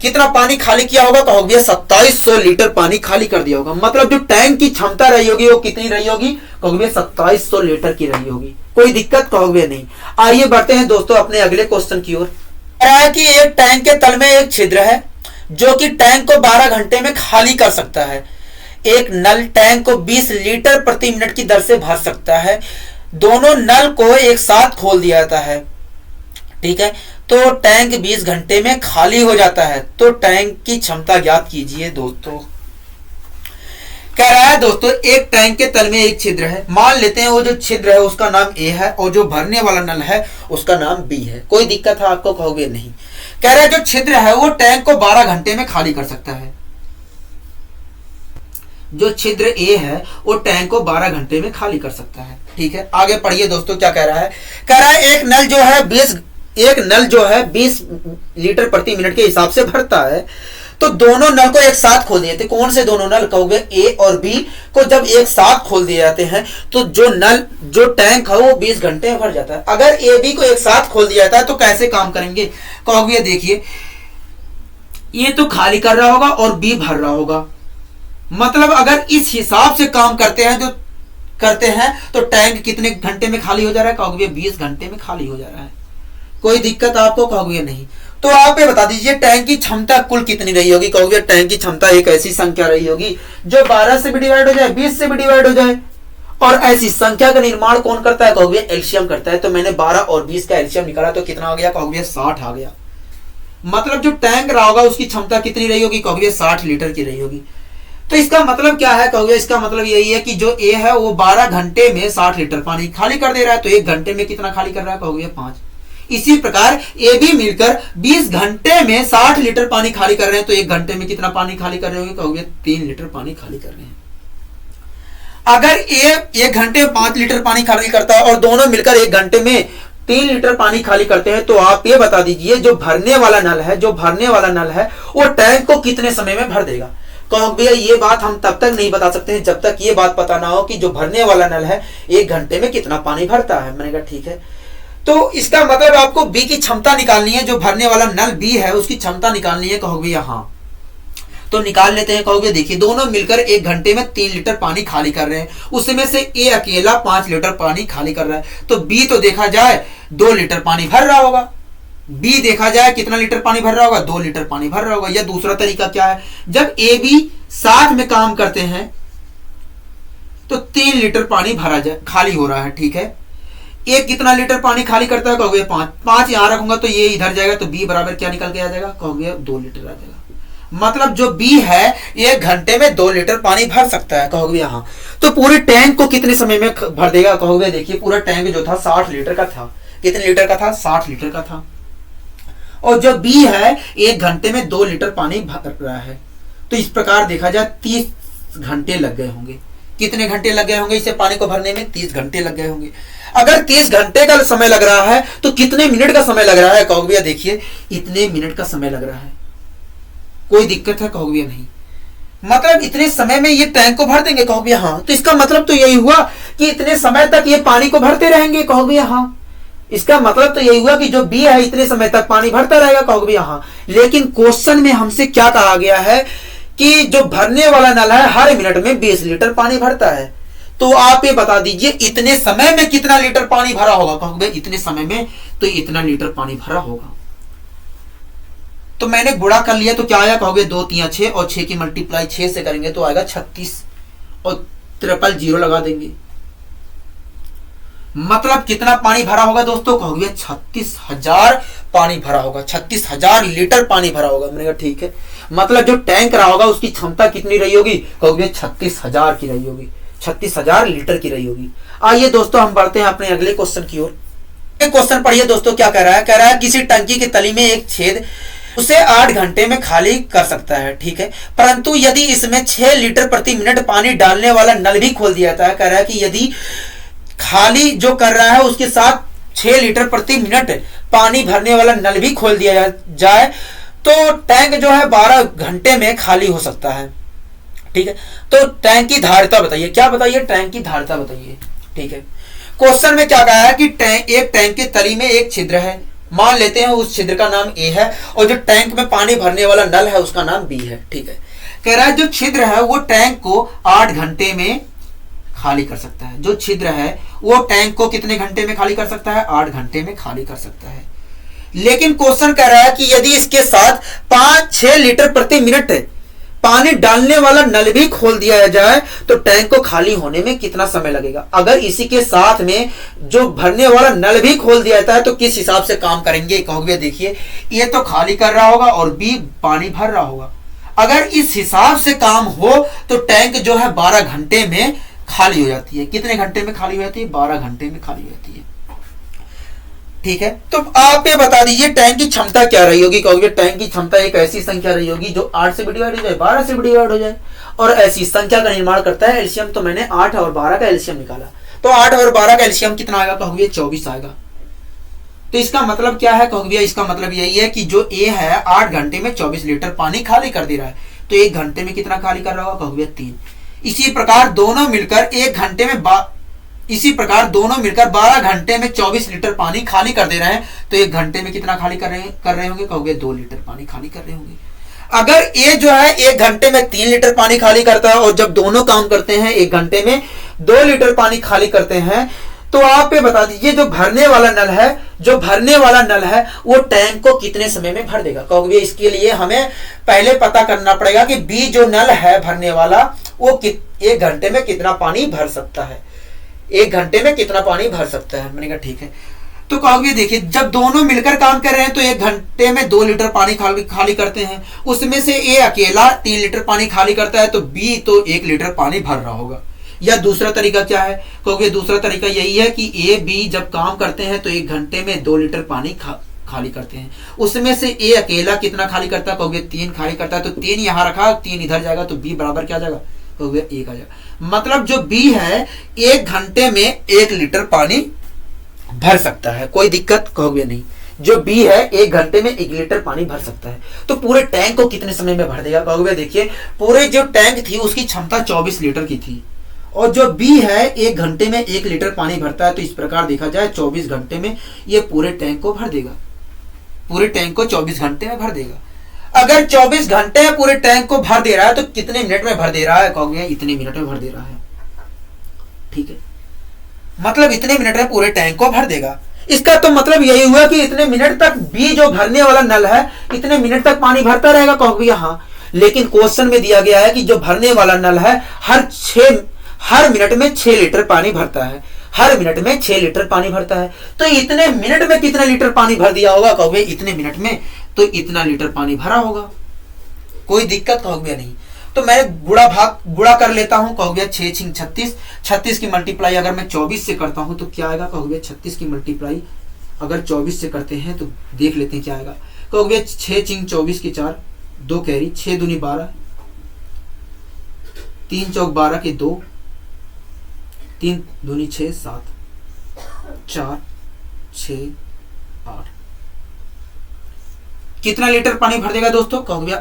कितना पानी खाली किया होगा, कहोगे भैया 2700 लीटर पानी खाली कर दिया होगा। मतलब जो टैंक की क्षमता रही होगी वो कितनी रही होगी, कहोगे भैया 2700 लीटर की रही होगी। कोई दिक्कत, कहोगे नहीं। आइए बढ़ते हैं दोस्तों अपने अगले क्वेश्चन की ओर। कह रहा है कि एक टैंक के तल में एक छिद्र है जो कि टैंक को 12 घंटे में खाली कर सकता है। एक नल टैंक को 20 लीटर प्रति मिनट की दर से भर सकता है। दोनों नल को एक साथ खोल दिया जाता है, ठीक है, तो टैंक 20 घंटे में खाली हो जाता है। तो टैंक की क्षमता ज्ञात कीजिए दोस्तों। कह रहा है दोस्तों एक टैंक के तल में एक छिद्र है। मान लेते हैं वो जो छिद्र है उसका नाम ए है और जो भरने वाला नल है उसका नाम बी है। कोई दिक्कत है आपको, कहोगे नहीं। कह रहा है जो छिद्र है वो टैंक को 12 घंटे में खाली कर सकता है। जो छिद्र ए है वो टैंक को 12 घंटे में खाली कर सकता है, ठीक है। आगे पढ़िए दोस्तों क्या कह रहा है। कह रहा है एक नल जो है एक नल जो है 20 लीटर प्रति मिनट के हिसाब से भरता है, तो दोनों नल को एक साथ खोल दिए थे। कौन से दोनों नल कहोगे? ए और बी को जब एक साथ खोल दिए जाते हैं तो जो टैंक है वो 20 घंटे में भर जाता है। अगर ए बी को एक साथ खोल दिया जाता है तो कैसे काम करेंगे? कहोगे देखिए ये तो खाली कर रहा होगा और बी भर रहा होगा, मतलब अगर इस हिसाब से काम करते हैं तो टैंक कितने घंटे में खाली हो जा रहा है? कहोगे 20 घंटे में खाली हो जा रहा है। कोई दिक्कत आपको? कहोगे नहीं। तो आप ये बता दीजिए टैंक की क्षमता कुल कितनी रही होगी? कहोगे टैंक की क्षमता एक ऐसी संख्या रही होगी जो 12 से भी डिवाइड हो जाए, 20 से भी डिवाइड हो जाए। और ऐसी संख्या का निर्माण कौन करता है? कहोगे एलसीएम करता है। तो मैंने 12 और 20 का एलसीएम निकाला तो कितना आ गया? कहोगे 60 आ गया। मतलब जो टैंक रहा होगा उसकी क्षमता कितनी रही होगी? कहोगे 60 लीटर की रही होगी। तो इसका मतलब क्या है? कहोगे इसका मतलब यही है कि जो ए है वो 12 घंटे में 60 लीटर पानी खाली कर दे रहा है, तो 1 घंटे में कितना खाली कर रहा है? कहोगे 5। इसी प्रकार ए बी मिलकर 20 घंटे में 60 लीटर पानी खाली कर रहे हैं, तो 1 घंटे में कितना पानी खाली कर रहे होंगे? कहोगे 3 लीटर पानी खाली कर रहे हैं। अगर ए 1 घंटे में 5 लीटर पानी खाली करता है और दोनों मिलकर 1 घंटे में 3 लीटर पानी खाली करते हैं, तो आप ये बता दीजिए जो भरने वाला नल है वो टैंक को कितने समय में भर देगा? कहोगे ये बात हम तब तक नहीं बता सकते हैं जब तक ये बात पता ना हो कि जो भरने वाला नल है 1 घंटे में कितना पानी भरता है। मैंने कहा ठीक है। तो इसका मतलब आपको बी की क्षमता निकालनी है, जो भरने वाला नल बी है उसकी क्षमता निकालनी है। कहोगे यहाँ तो निकाल लेते हैं। कहोगे देखिए दोनों मिलकर 1 घंटे में 3 लीटर पानी खाली कर रहे हैं, उसमें से ए अकेला 5 लीटर पानी खाली कर रहा है, तो बी तो देखा जाए 2 लीटर पानी भर रहा होगा। बी देखा जाए कितना लीटर पानी भर रहा होगा? 2 लीटर पानी भर रहा होगा। या दूसरा तरीका क्या है? जब ए बी साथ में काम करते हैं तो 3 लीटर पानी खाली हो रहा है, ठीक है। एक कितना लीटर पानी खाली करता है? कहोगे 5 यहां रखूंगा तो ये इधर जाएगा, तो बी बराबर क्या निकल के आ जाएगा? कहोगे 2 लीटर आ जाएगा। मतलब जो बी है 1 घंटे में 2 लीटर पानी भर सकता है। कहोगे यहाँ तो पूरे टैंक को कितने समय में भर देगा? कहोगे देखिए पूरा टैंक जो था 60 लीटर का था। कितने लीटर का था? 60 लीटर का था। और जो बी है 1 घंटे में 2 लीटर पानी भर रहा है, तो इस प्रकार देखा जाए 30 घंटे लग गए होंगे। कितने घंटे लग गए होंगे इसे पानी को भरने में? 30 घंटे लग गए होंगे। अगर 30 घंटे का समय लग रहा है तो कितने मिनट का समय लग रहा है? कहोगे देखिए इतने मिनट का समय लग रहा है। कोई दिक्कत है? कहोगे नहीं। मतलब इतने समय में ये टैंक को भर देंगे? कहोगे हाँ। तो इसका मतलब तो यही हुआ कि इतने समय तक ये पानी को भरते रहेंगे? कहोगे हाँ। इसका मतलब तो यही हुआ कि जो बी है इतने समय तक पानी भरता रहेगा? कहोगे हाँ। लेकिन क्वेश्चन में हमसे क्या कहा गया है कि जो भरने वाला नल है हर मिनट में 20 लीटर पानी भरता है। तो आप ये बता दीजिए इतने समय में कितना लीटर पानी भरा होगा? कहोगे इतने समय में तो इतना लीटर पानी भरा होगा। तो मैंने गुणा कर लिया तो क्या आया? कहोगे 2 3 6 और 6 की मल्टीप्लाई 6 से करेंगे तो आएगा 36 और 0 लगा देंगे। मतलब कितना पानी भरा होगा दोस्तों? कहोगे 36,000 पानी भरा होगा, 36,000 लीटर पानी भरा होगा। मैंने कहा ठीक है। मतलब जो टैंक रहा होगा उसकी क्षमता कितनी रही होगी? कहोगे 36,000 की रही होगी, 36,000 लीटर की रही होगी। आइए दोस्तों हम बढ़ते हैं अपने अगले क्वेश्चन की ओर। क्वेश्चन पढ़िए दोस्तों क्या कह रहा है? कह रहा है किसी टंकी की तली में एक छेद उसे 8 घंटे में खाली कर सकता है, ठीक है। परंतु यदि इसमें 6 लीटर प्रति मिनट पानी डालने वाला नल भी खोल दिया जाता है, कह रहा है कि यदि खाली जो कर रहा है उसके साथ 6 लीटर प्रति मिनट पानी भरने वाला नल भी खोल दिया जाए तो टैंक जो है 12 घंटे में खाली हो सकता है, ठीक है। तो टैंक की धारिता बताइए। क्या बताइए? टैंक की धारिता बताइए, ठीक है। क्वेश्चन में क्या कहा है कि एक टैंक की तली में एक छिद्र है, मान लेते हैं उस छिद्र का नाम ए है और जो टैंक में पानी भरने वाला नल है उसका नाम बी है, ठीक है। कह रहा है जो छिद्र है वो टैंक को 8 घंटे में खाली कर सकता है। जो छिद्र है वो टैंक को कितने घंटे में खाली कर सकता है? 8 घंटे में खाली कर सकता है। लेकिन क्वेश्चन कह रहा है कि यदि इसके साथ 5-6 लीटर प्रति मिनट पानी डालने वाला नल भी खोल दिया जाए तो टैंक को खाली होने में कितना समय लगेगा? अगर इसी के साथ में जो भरने वाला नल भी खोल दिया जाता है तो किस हिसाब से काम करेंगे? कहोगे देखिए ये तो खाली कर रहा होगा और बी पानी भर रहा होगा। अगर इस हिसाब से काम हो तो टैंक जो है 12 घंटे में खाली हो जाती है। कितने घंटे में खाली हो जाती है? 12 घंटे में खाली हो जाती है, ठीक है। तो आप ये बता दीजिए टैंक की क्षमता क्या रही होगी? कहोगे टैंक की क्षमता एक ऐसी संख्या रही होगी जो 8 से भी डिवाइड हो जाए, 12 से भी डिवाइड हो जाए और ऐसी संख्या का निर्माण करता है एलसीएम। तो मैंने 8 और 12 का एलसीएम निकाला, तो 8 और 12 का एलसीएम कितना आएगा? कहोगे 24 आएगा। तो इसका मतलब क्या है कहोगे भैया, इसका मतलब यही है कि जो ए है 8 घंटे में 24 लीटर पानी खाली कर दे रहा है, तो 1 घंटे में कितना खाली कर रहा होगा कहोगे भैया 3। इसी प्रकार दोनों मिलकर 12 घंटे में 24 लीटर पानी खाली कर दे रहे हैं, तो 1 घंटे में कितना खाली कर रहे होंगे कहोगे 2 लीटर पानी खाली कर रहे होंगे। अगर ए जो है 1 घंटे में 3 लीटर पानी खाली करता है और जब दोनों काम करते हैं 1 घंटे में 2 लीटर पानी खाली करते हैं, तो आप ये बता दीजिए जो भरने वाला नल है वो टैंक को कितने समय में भर देगा कहोगे। इसके लिए हमें पहले पता करना पड़ेगा कि बी जो नल है भरने वाला वो 1 घंटे में कितना पानी भर सकता है, 1 घंटे में कितना पानी भर सकता है। मैंने कहा ठीक है। तो कहोगे देखिए जब दोनों मिलकर काम कर रहे हैं तो 1 घंटे में 2 लीटर पानी खाली करते हैं, उसमें से ए अकेला 3 लीटर पानी खाली करता है, तो बी तो 1 लीटर पानी भर रहा होगा। या दूसरा तरीका क्या है कहोगे, दूसरा तरीका यही है कि ए बी जब काम करते हैं तो 1 घंटे में 2 लीटर पानी खाली करते हैं, उसमें से ए अकेला कितना खाली करता है कहोगे 3 खाली करता है, तो 3 यहां रखा 3 इधर जाएगा, तो बी बराबर क्या जाएगा कहोगे 1 आ जाएगा। मतलब जो बी है 1 घंटे में 1 लीटर पानी भर सकता है, कोई दिक्कत कहोगे नहीं। जो बी है 1 घंटे में 1 लीटर पानी भर सकता है, तो पूरे टैंक को कितने समय में भर देगा कहोगे। देखिए पूरे जो टैंक थी उसकी क्षमता 24 लीटर की थी, और जो बी है 1 घंटे में 1 लीटर पानी भरता है, तो इस प्रकार देखा जाए 24 घंटे में ये पूरे टैंक को भर देगा, पूरे टैंक को 24 घंटे में भर देगा। अगर 24 घंटे में पूरे टैंक को भर दे रहा है तो कितने मिनट में भर दे रहा है कहोगे, इतने मिनट में भर दे रहा है। ठीक है, मतलब इतने मिनट में पूरे टैंक को भर देगा। इसका तो मतलब यही हुआ कि इतने मिनट तक बी जो भरने वाला नल है इतने मिनट तक पानी भरता रहेगा कहोगे हाँ। लेकिन क्वेश्चन में दिया गया है कि जो भरने वाला नल है हर मिनट में 6 लीटर पानी भरता है, हर मिनट में 6 लीटर पानी भरता है, तो इतने मिनट में कितना लीटर पानी भर दिया होगा कहोगे, इतने मिनट में तो इतना लीटर पानी भरा होगा, कोई दिक्कत कहोगे नहीं। तो मैं गुणा कर लेता हूं कहोगे 6 छिंग 36, 36 की मल्टीप्लाई अगर मैं 24 से करता हूं तो क्या आएगा कहोगे, 36 की मल्टीप्लाई अगर 24 से करते हैं तो देख लेते हैं क्या आएगा कहोगे। 6 छिंग 24 की 4, 2 कैरी, 6 दूनी 12, 3 चौक 12 के 2, 3 दूनी 6, 7, 4, 6, 8, कितना लीटर पानी भर देगा दोस्तों कहोगे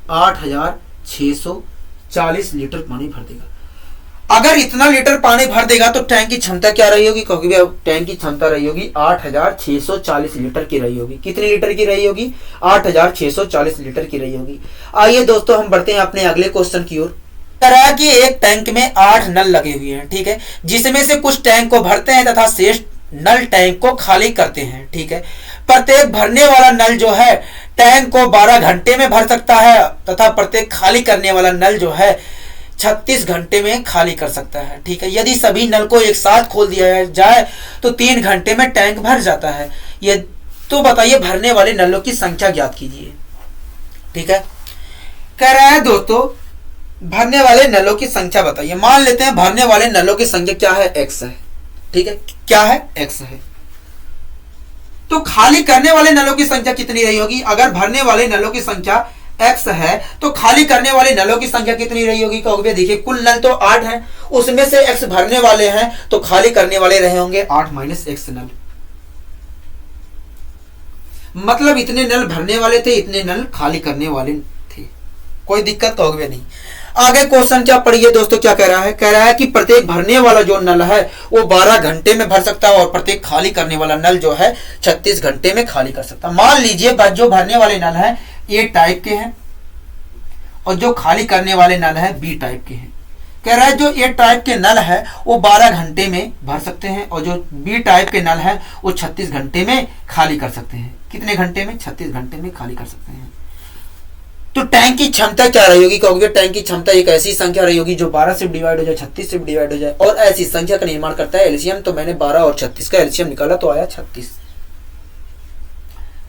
8640 लीटर पानी भर देगा। अगर इतना लीटर पानी भर देगा तो टैंक की क्षमता क्या रही होगी कहोगे, टैंक की क्षमता रही होगी 8640 लीटर की रही होगी। कितने लीटर की रही होगी, 8640 लीटर की रही होगी। आइए दोस्तों हम बढ़ते हैं अपने अगले क्वेश्चन की ओर। तरह की एक टैंक में 8 नल लगे हुए हैं, ठीक है, जिसमें से कुछ टैंक को भरते हैं तथा शेष नल टैंक को खाली करते हैं। ठीक है, प्रत्येक भरने वाला नल जो है टैंक को 12 घंटे में भर सकता है तथा प्रत्येक खाली करने वाला नल जो है 36 घंटे में खाली कर सकता है। ठीक है, यदि सभी नल को एक साथ खोल दिया जाए तो 3 घंटे में टैंक भर जाता है। ये तो बताइए भरने वाले नलों की संख्या ज्ञात कीजिए। ठीक है, कह रहा है दोस्तों भरने वाले नलों की संख्या बताइए। मान लेते हैं भरने वाले नलों की संख्या क्या है, x है। ठीक है, क्या है, x है। तो खाली करने वाले नलों की संख्या कितनी रही होगी, अगर भरने वाले नलों की संख्या x है तो खाली करने वाले नलों की संख्या कितनी रही होगी कहोगे। देखिए कुल नल तो 8 है, उसमें से x भरने वाले हैं तो खाली करने वाले रहे होंगे 8 माइनस x नल। मतलब इतने नल भरने वाले थे, इतने नल खाली करने वाले थे, कोई दिक्कत कहोगे नहीं। आगे क्वेश्चन क्या पढ़िए दोस्तों, क्या कह रहा है, कह रहा है कि प्रत्येक भरने वाला जो नल है वो 12 घंटे में भर सकता है और प्रत्येक खाली करने वाला नल जो है 36 घंटे में खाली कर सकता है। मान लीजिए जो भरने वाले नल है ए टाइप के हैं और जो खाली करने वाले नल है बी टाइप के हैं। कह रहा है जो ए टाइप के नल है वो 12 घंटे में भर सकते हैं और जो बी टाइप के नल है वो 36 घंटे में खाली कर सकते हैं। कितने घंटे में, 36 घंटे में खाली कर सकते हैं। तो टैंक की क्षमता क्या रही होगी कहोगे, टैंक की क्षमता एक ऐसी संख्या रही होगी जो 12 से डिवाइड हो जाए, 36 से डिवाइड हो जाए और ऐसी संख्या का निर्माण करता है एलसीएम। तो मैंने 12 और 36 का एलसीएम निकाला तो आया 36।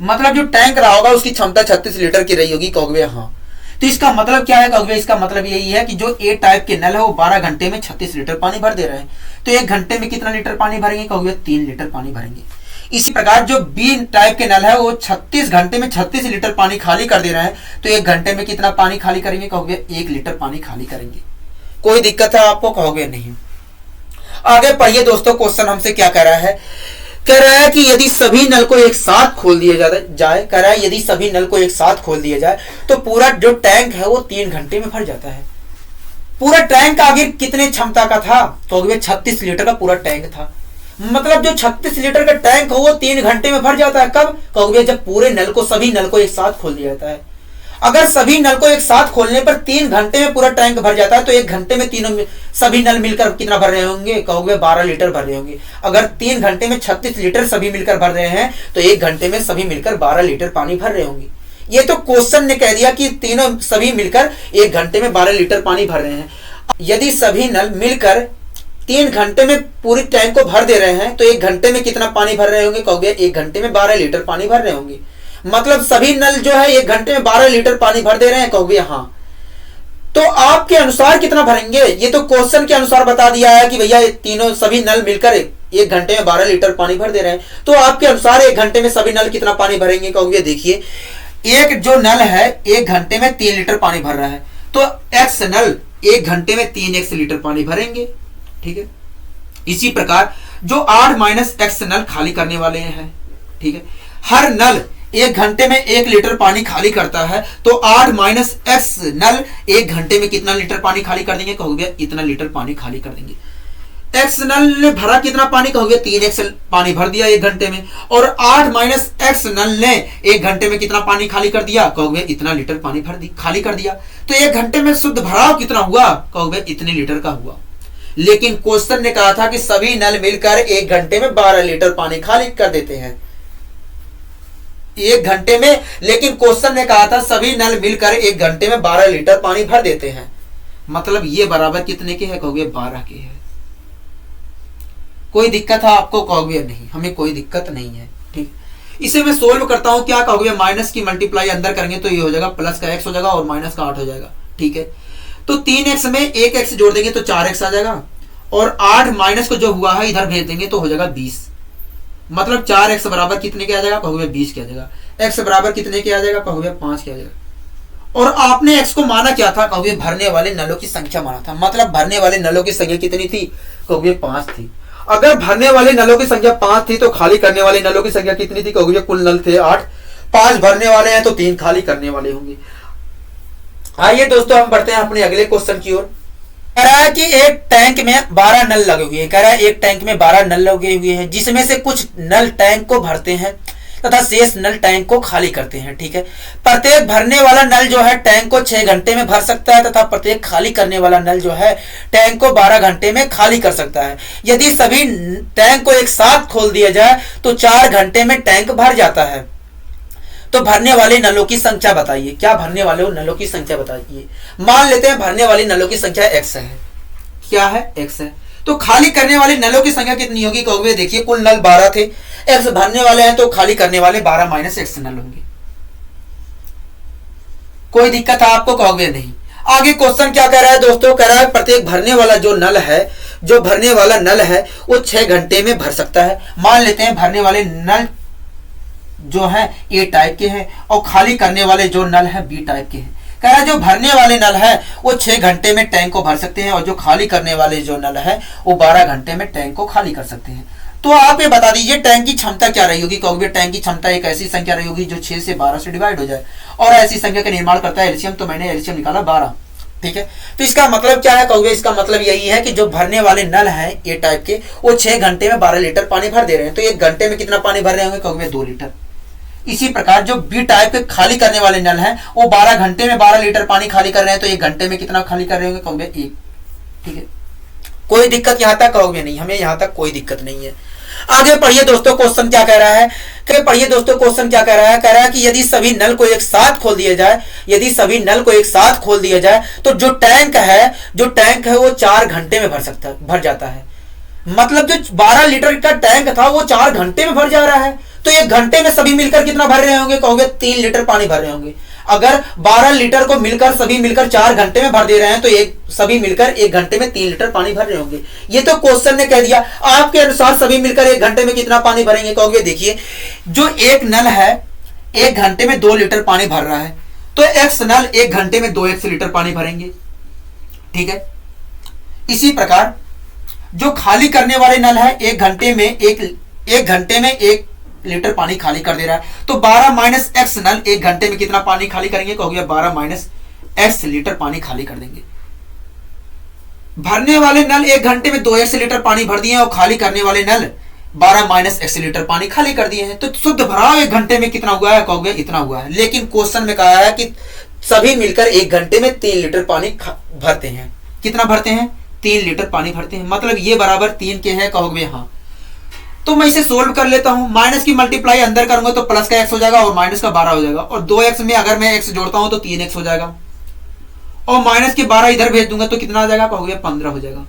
मतलब जो टैंक रहा होगा उसकी क्षमता 36 लीटर की रही होगी कहोगे हाँ। तो इसका मतलब क्या है कहोगे, इसका मतलब यही है कि जो ए टाइप के नल है वो 12 घंटे में 36 लीटर पानी भर दे रहे हैं। तो 1 घंटे में कितना लीटर पानी भरेंगे कहोगे, 3 लीटर पानी भरेंगे। इसी प्रकार जो बी टाइप के नल है वो 36 घंटे में 36 लीटर पानी खाली कर दे रहे हैं। तो 1 घंटे में कितना पानी खाली करेंगे कहोगे, 1 लीटर पानी खाली करेंगे। कोई दिक्कत है आपको कहोगे नहीं। आगे पढ़िए दोस्तों, क्वेश्चन हमसे क्या कह रहा है, कह रहा है कि यदि सभी नल को एक साथ खोल दिया जाए, कह रहा है यदि सभी नल को एक साथ खोल दिया जाए तो पूरा जो टैंक है वो 3 घंटे में भर जाता है। पूरा टैंक आगे कितने क्षमता का था? तो 36 लीटर का पूरा टैंक था। मतलब जो 36 लीटर का टैंक हो वो 3 घंटे में भर जाता है। कब? कहोगे जब पूरे नल को, सभी नल को एक साथ खोल दिया जाता है। अगर सभी नल को एक साथ खोलने पर 3 घंटे में पूरा टैंक भर जाता है तो 1 घंटे में तीनों सभी नल मिलकर कितना भर रहे होंगे? कहोगे 12 लीटर भर रहे होंगे। अगर 3 घंटे में 36 लीटर सभी मिलकर भर रहे हैं तो 1 घंटे में सभी मिलकर 12 लीटर पानी भर रहे होंगे। ये तो क्वेश्चन ने कह दिया कि तीनों सभी मिलकर 1 घंटे में 12 लीटर पानी भर रहे हैं। यदि सभी नल मिलकर 3 घंटे में पूरी टैंक को भर दे रहे हैं तो 1 घंटे में कितना पानी भर रहे होंगे? कहोगे 1 घंटे में 12 लीटर पानी भर रहे होंगे। मतलब सभी नल जो है 1 घंटे में 12 लीटर पानी भर दे रहे हैं। कहोगे हाँ। तो आपके अनुसार कितना भरेंगे? ये तो क्वेश्चन के अनुसार बता दिया है कि भैया तीनों सभी नल मिलकर 1 घंटे में 12 लीटर पानी भर दे रहे हैं। तो आपके अनुसार 1 घंटे में सभी नल कितना पानी भरेंगे? कहोगे देखिए, एक जो नल है 1 घंटे में 3 लीटर पानी भर रहा है तो एक्स नल 1 घंटे में 3x लीटर पानी भरेंगे। ठीक है। इसी प्रकार जो 8 माइनस एक्स नल खाली करने वाले हैं, ठीक है, हर नल 1 घंटे में 1 लीटर पानी खाली करता है तो 8 माइनस एक्स नल 1 घंटे में कितना लीटर पानी खाली कर देंगे? कहोगे इतना लीटर पानी खाली कर देंगे। एक्स नल ने भरा कितना पानी? कहोगे 3x पानी भर दिया 1 घंटे में। और 8 माइनस एक्स नल ने 1 घंटे में कितना पानी खाली कर दिया? कहोगे इतना लीटर पानी खाली कर दिया। तो 1 घंटे में शुद्ध भराव कितना हुआ? कहोगे इतने लीटर का हुआ। लेकिन क्वेश्चन ने कहा था कि सभी नल मिलकर 1 घंटे में 12 लीटर पानी खाली कर देते हैं। 1 घंटे में, लेकिन क्वेश्चन ने कहा था सभी नल मिलकर 1 घंटे में 12 लीटर पानी भर देते हैं। मतलब ये बराबर कितने के है? कहोगे 12 के है। कोई दिक्कत है आपको? कहोगे नहीं, हमें कोई दिक्कत नहीं है। ठीक, इसे मैं सोल्व करता हूं। क्या कहोगे? माइनस की मल्टीप्लाई अंदर करेंगे तो ये हो जाएगा, प्लस का x हो जाएगा और माइनस का 8 हो जाएगा। ठीक है। तो 3x में 1x जोड़ देंगे तो 4x आ जाएगा और 8 माइनस को जो हुआ है इधर भेज देंगे तो हो जाएगा 20। मतलब 4x बराबर कितने के आ जाएगा? कहोगे 20 के आ जाएगा। x बराबर कितने के आ जाएगा? कहोगे 5 के आ जाएगा। और आपने x को माना क्या था? कहोगे भरने वाले नलों की संख्या माना था। मतलब भरने वाले नलों की संख्या कितनी थी? कहोगे 5 थी। अगर भरने वाले नलों की संख्या 5 थी तो खाली करने वाले नलों की संख्या कितनी थी? कहोगे कुल नल थे 8, 5 भरने वाले हैं तो 3 खाली करने वाले होंगे। आइए दोस्तों हम बढ़ते हैं अपने अगले क्वेश्चन की ओर। कह रहा है कि एक टैंक में 12 नल लगे हुए हैं। कह रहा है एक टैंक में 12 नल लगे हुए हैं जिसमें से कुछ नल टैंक को भरते हैं तथा शेष नल टैंक को खाली करते हैं। ठीक है। प्रत्येक भरने वाला नल जो है टैंक को 6 घंटे में भर सकता है तथा प्रत्येक खाली करने वाला नल जो है टैंक को 12 घंटे में खाली कर सकता है। यदि सभी टैंक को एक साथ खोल दिया जाए तो 4 घंटे में टैंक भर जाता है। तो भरने वाले नलों की संख्या बताइए। क्या भरने वाले नलों की संख्या बताइए। मान लेते हैं भरने वाली नलों की संख्या x है। क्या है? x है। तो खाली करने वाले नलों की संख्या कितनी होगी? कहोगे देखिए कुल नल 12 थे, x भरने वाले हैं तो खाली करने वाले 12 माइनस x नल होंगे। कोई दिक्कत है आपको? कहोगे नहीं। आगे क्वेश्चन क्या कह रहा है दोस्तों? कह रहा है प्रत्येक भरने वाला जो भरने वाला नल है वो 6 घंटे में भर सकता है। मान लेते हैं भरने वाले नल जो है ए टाइप के हैं और खाली करने वाले जो नल है बी टाइप के हैं। कह रहा है जो भरने वाले नल है वो 6 घंटे में टैंक को भर सकते हैं और जो खाली करने वाले जो नल है वो 12 घंटे में टैंक को खाली कर सकते हैं। तो आप ये बता दीजिए टैंक की क्षमता क्या रही होगी? कहोगे टैंक की क्षमता एक ऐसी संख्या रही होगी जो 6 से 12 से डिवाइड हो जाए और ऐसी संख्या का निर्माण करता है एलसीएम। तो मैंने एलसीएम निकाला 12। ठीक है। तो इसका मतलब क्या है? कहोगे इसका मतलब यही है कि जो भरने वाले नल हैं ए टाइप के वो 6 घंटे में 12 लीटर पानी भर दे रहे हैं। तो 1 घंटे में कितना पानी भर रहे होंगे? कहोगे 2 लीटर। इसी प्रकार जो बी टाइप के खाली करने वाले नल हैं वो 12 घंटे में 12 लीटर पानी खाली कर रहे हैं तो 1 घंटे में कितना खाली कर रहे होंगे? कहोगे 1। ठीक है। कोई दिक्कत यहां तक? कहोगे नहीं, हमें यहां तक कोई दिक्कत नहीं है। आगे पढ़िए दोस्तों क्वेश्चन क्या कह रहा है। पढ़िए दोस्तों क्वेश्चन क्या कह रहा है। कह रहा है कि यदि सभी नल को एक साथ खोल दिया जाए तो जो टैंक है वो 4 घंटे में भर जाता है। मतलब जो 12 लीटर का टैंक था वो 4 घंटे में भर जा रहा है। तो 1 घंटे में सभी मिलकर कितना भर रहे होंगे? कहोगे 3 लीटर पानी भर रहे होंगे। अगर 12 लीटर को सभी मिलकर 4 घंटे में भर दे रहे हैं तो सभी मिलकर 1 घंटे में 3 लीटर पानी भर रहे होंगे। ये तो क्वेश्चन ने कह दिया। आपके अनुसार सभी मिलकर 1 घंटे में कितना पानी भरेंगे? कहोगे देखिए जो एक नल है 1 घंटे में 2 लीटर पानी भर रहा है तो एक्स नल 1 घंटे में 2x लीटर पानी भरेंगे। ठीक है। इसी प्रकार जो खाली करने वाले नल है 1 घंटे में 1 1 घंटे में 1 लीटर पानी खाली कर दे रहा है। तो 12 माइनस एक्स नल 1 घंटे में कितना पानी खाली करेंगे? कहोगे 12 माइनस एक्स लीटर पानी खाली कर देंगे। भरने वाले नल 1 घंटे में 2x लीटर पानी भर दिए और खाली करने वाले नल 12 माइनस x लीटर पानी खाली कर दिए हैं। तो शुद्ध भराव 1 घंटे में कितना हुआ है? कहोगे इतना हुआ है। लेकिन क्वेश्चन में कहा है कि सभी मिलकर 1 घंटे में 3 लीटर पानी भरते हैं। कितना भरते हैं? 3 लीटर पानी भरते हैं। मतलब ये बराबर 3 के है। कहोगे हाँ। तो मैं इसे सोल्व कर लेता हूं। माइनस की मल्टीप्लाई अंदर करूंगा तो प्लस का x हो जाएगा और माइनस का 12 हो जाएगा, और 2x में अगर मैं x जोड़ता हूं तो 3x हो जाएगा, और माइनस के 12 इधर भेज दूंगा तो कितना आ जाएगा? कहोगे 15 हो जाएगा।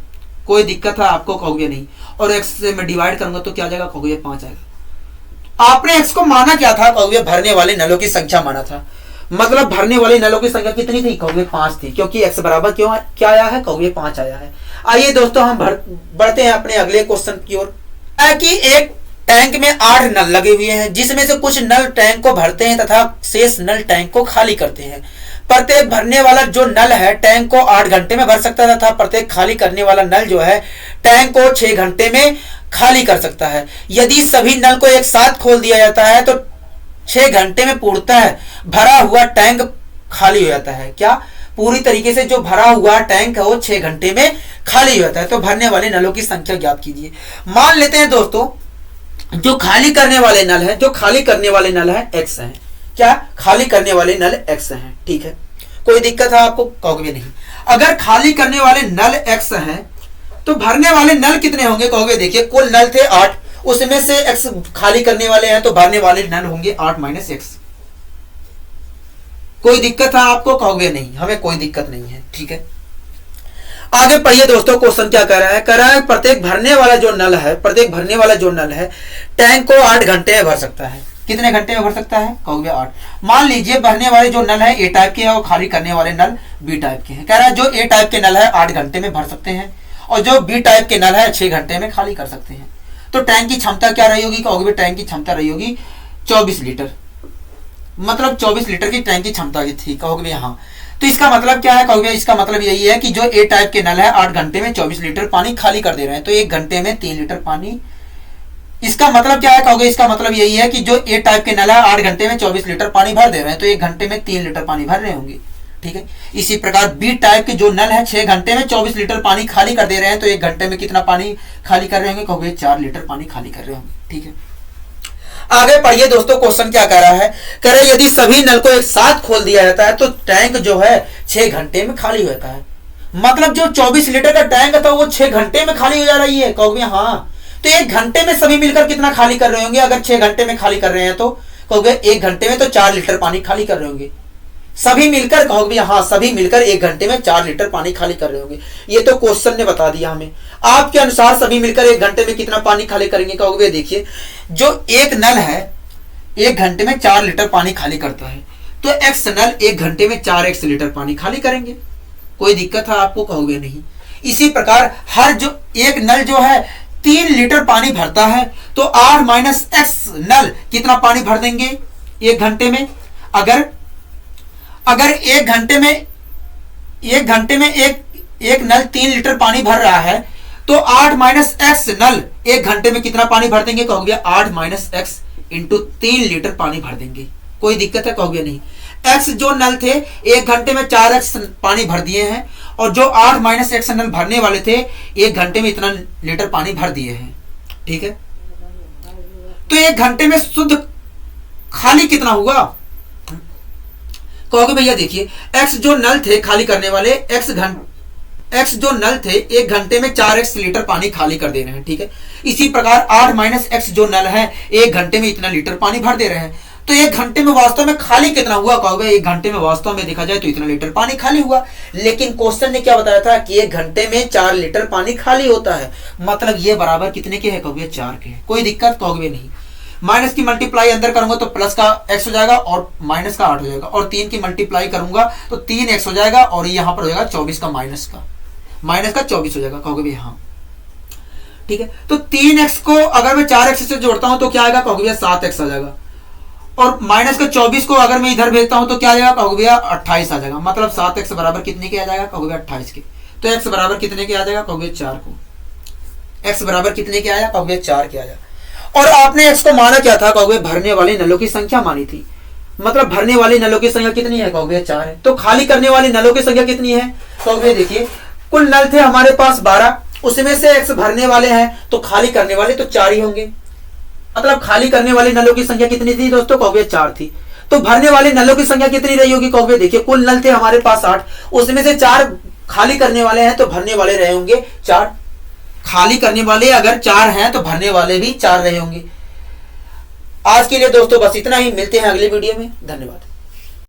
कोई दिक्कत है आपको? कहोगे नहीं। और x से मैं डिवाइड करूंगा तो क्या आ जाएगा? कहोगे 5 आएगा। आपने x को माना क्या था? कहोगे भरने वाले नलों की संख्या माना था। मतलब भरने वाले नलों की संख्या कितनी थी? कहोगे 5 थी, क्योंकि x बराबर क्यों क्या आया है? कहोगे 5 आया है। आइए दोस्तों हम बढ़ते हैं अपने अगले क्वेश्चन की ओर। कि एक टैंक में 8 नल लगे हुए हैं, जिसमें से कुछ नल टैंक को भरते हैं तथा शेष नल टैंक को खाली करते हैं। प्रत्येक भरने वाला जो नल है टैंक को 8 घंटे में भर सकता है तथा प्रत्येक खाली करने वाला नल जो है टैंक को 6 घंटे में खाली कर सकता है। यदि सभी नल को एक साथ खोल दिया जाता है तो 6 घंटे में पूर्णतः भरा हुआ टैंक खाली हो जाता है। क्या? पूरी तरीके से जो भरा हुआ टैंक है वो 6 घंटे में खाली हो जाता है। तो भरने वाले नलों की संख्या ज्ञात कीजिए। मान लेते हैं दोस्तों जो खाली करने वाले नल है, x है। क्या? खाली करने वाले नल x हैं। ठीक है, कोई दिक्कत है आपको? कहोगे नहीं। अगर खाली करने वाले नल x हैं तो भरने वाले नल कितने होंगे? कहोगे देखिए कुल नल थे 8, उसमें से x खाली करने वाले हैं तो भरने वाले नल होंगे 8 माइनस x। कोई दिक्कत है आपको? कहोगे नहीं, हमें कोई दिक्कत नहीं है। ठीक है, आगे पढ़िए दोस्तों। क्वेश्चन क्या कह रहा है? कह रहा है प्रत्येक भरने वाला जो नल है टैंक को 8 घंटे में भर सकता है। कितने घंटे में भर सकता है? कहोगे 8। मान लीजिए भरने वाले जो नल है ए टाइप के हैं और खाली करने वाले नल बी टाइप के हैं। कह रहा है जो ए टाइप के नल है 8 घंटे में भर सकते हैं और जो बी टाइप के नल है 6 घंटे में खाली कर सकते हैं। तो टैंक की क्षमता क्या रही होगी? कहोगे टैंक की क्षमता रही होगी 24 लीटर। मतलब 24 लीटर की टैंक की क्षमता थी। कहोगे हाँ। तो इसका मतलब क्या है? कहोगे इसका मतलब यही है कि जो ए टाइप के नल है 8 घंटे में 24 लीटर पानी खाली कर दे रहे हैं। तो 1 घंटे में 3 लीटर पानी। इसका मतलब क्या है? कहोगे इसका मतलब यही है कि जो ए टाइप के नल है 8 घंटे में 24 लीटर पानी भर दे रहे हैं, तो 1 घंटे में 3 लीटर पानी भर रहे होंगे। ठीक है, इसी प्रकार बी टाइप के जो नल है 6 घंटे में 24 लीटर पानी खाली कर दे रहे हैं, तो 1 घंटे में कितना पानी खाली कर रहे होंगे? कहोगे 4 लीटर पानी खाली कर रहे होंगे। ठीक है, आगे पढ़िए दोस्तों। क्वेश्चन क्या कह रहा है? कह रहे यदि सभी नल को एक साथ खोल दिया जाता है तो टैंक जो है 6 घंटे में खाली हो जाता है। मतलब जो 24 लीटर का टैंक था वो 6 घंटे में खाली हो जा रही है। कहोगे हाँ। तो 1 घंटे में सभी मिलकर कितना खाली कर रहे होंगे? अगर 6 घंटे में खाली कर रहे हैं तो कहोगे 1 घंटे में तो 4 लीटर पानी खाली कर रहे होंगे। सभी मिलकर? कहोगे हाँ, सभी मिलकर 1 घंटे में 4 लीटर पानी खाली कर रहे होंगे। ये तो क्वेश्चन ने बता दिया हमें। आपके अनुसार सभी मिलकर 1 घंटे में कितना पानी खाली करेंगे? कहोगे देखिए जो एक नल है 1 घंटे में 4 लीटर पानी खाली करता है, तो एक्स नल 1 घंटे में 4x लीटर पानी खाली करेंगे। कोई दिक्कत है आपको? कहोगे नहीं। इसी प्रकार हर जो एक नल जो है 3 लीटर पानी भरता है, तो 8 माइनस एक्स नल कितना पानी भर देंगे 1 घंटे में? अगर 1 घंटे में एक नल 3 लीटर पानी भर रहा है तो 8 माइनस एक्स नल 1 घंटे में कितना पानी भर देंगे? कहोगे 8 माइनस एक्स इंटू 3 लीटर पानी भर देंगे। कोई दिक्कत है? कहोगे नहीं। एक्स जो नल थे 1 घंटे में 4x पानी भर दिए हैं, और जो 8 माइनस एक्स नल भरने वाले थे 1 घंटे में इतना लीटर पानी भर दिए हैं। ठीक है, तो 1 घंटे में शुद्ध खाली कितना हुआ? कहोगे भैया देखिए एक्स जो नल थे खाली करने वाले, एक्स जो नल थे 1 घंटे में 4x लीटर पानी खाली कर दे रहे हैं। ठीक है, इसी प्रकार 8 माइनस एक्स जो नल है 1 घंटे में इतना लीटर पानी भर दे रहे हैं। तो 1 घंटे में वास्तव में खाली कितना हुआ? कहोगे 1 घंटे में वास्तव में देखा जाए तो इतना लीटर पानी खाली हुआ। लेकिन क्वेश्चन ने क्या बताया था कि 1 घंटे में 4 लीटर पानी खाली होता है। मतलब ये बराबर कितने के है? कहोगे 4 के है। कोई दिक्कत? कहोगे नहीं। माइनस की मल्टीप्लाई अंदर करूंगा तो प्लस का x हो जाएगा और माइनस का 8 हो जाएगा, और 3 की मल्टीप्लाई करूंगा तो 3x हो जाएगा, और यहां पर हो जाएगा 24 का माइनस का 24 हो जाएगा। कहोगे भी हाँ। ठीक है, तो 3x को अगर मैं 4x से जोड़ता हूं तो क्या आएगा? कहोगे 7x आ जाएगा, और माइनस का 24 को अगर मैं इधर भेजता हूं तो क्या आ जाएगा? कहोगे 28 आ जाएगा। मतलब 7x बराबर कितने के आ जाएगा? कहोगे 28 के। तो x बराबर कितने के आ जाएगा? कहोगे 4 को। x बराबर कितने के आया? कहोगे 4 के आया। और आपने एक्स को माना क्या था, कहोगे भरने वाले नलों की संख्या मानी थी। मतलब भरने वाली नलों की संख्या कितनी है, कहोगे 4 है। तो खाली करने वाली नलों की संख्या कितनी है, कहोगे देखिए कुल नल थे हमारे पास 12, उसमें से एक्स भरने वाले हैं तो खाली करने वाले तो 4 ही होंगे। मतलब खाली करने वाली नलों की संख्या कितनी थी दोस्तों, कहोगे 4 थी। तो भरने वाली नलों की संख्या कितनी रही होगी, कहोगे देखिए कुल नल थे हमारे पास 8, उसमें से 4 खाली करने वाले हैं तो भरने वाले रहे होंगे 4। खाली करने वाले अगर 4 हैं तो भरने वाले भी 4 रहे होंगे। आज के लिए दोस्तों बस इतना ही, मिलते हैं अगले वीडियो में, धन्यवाद।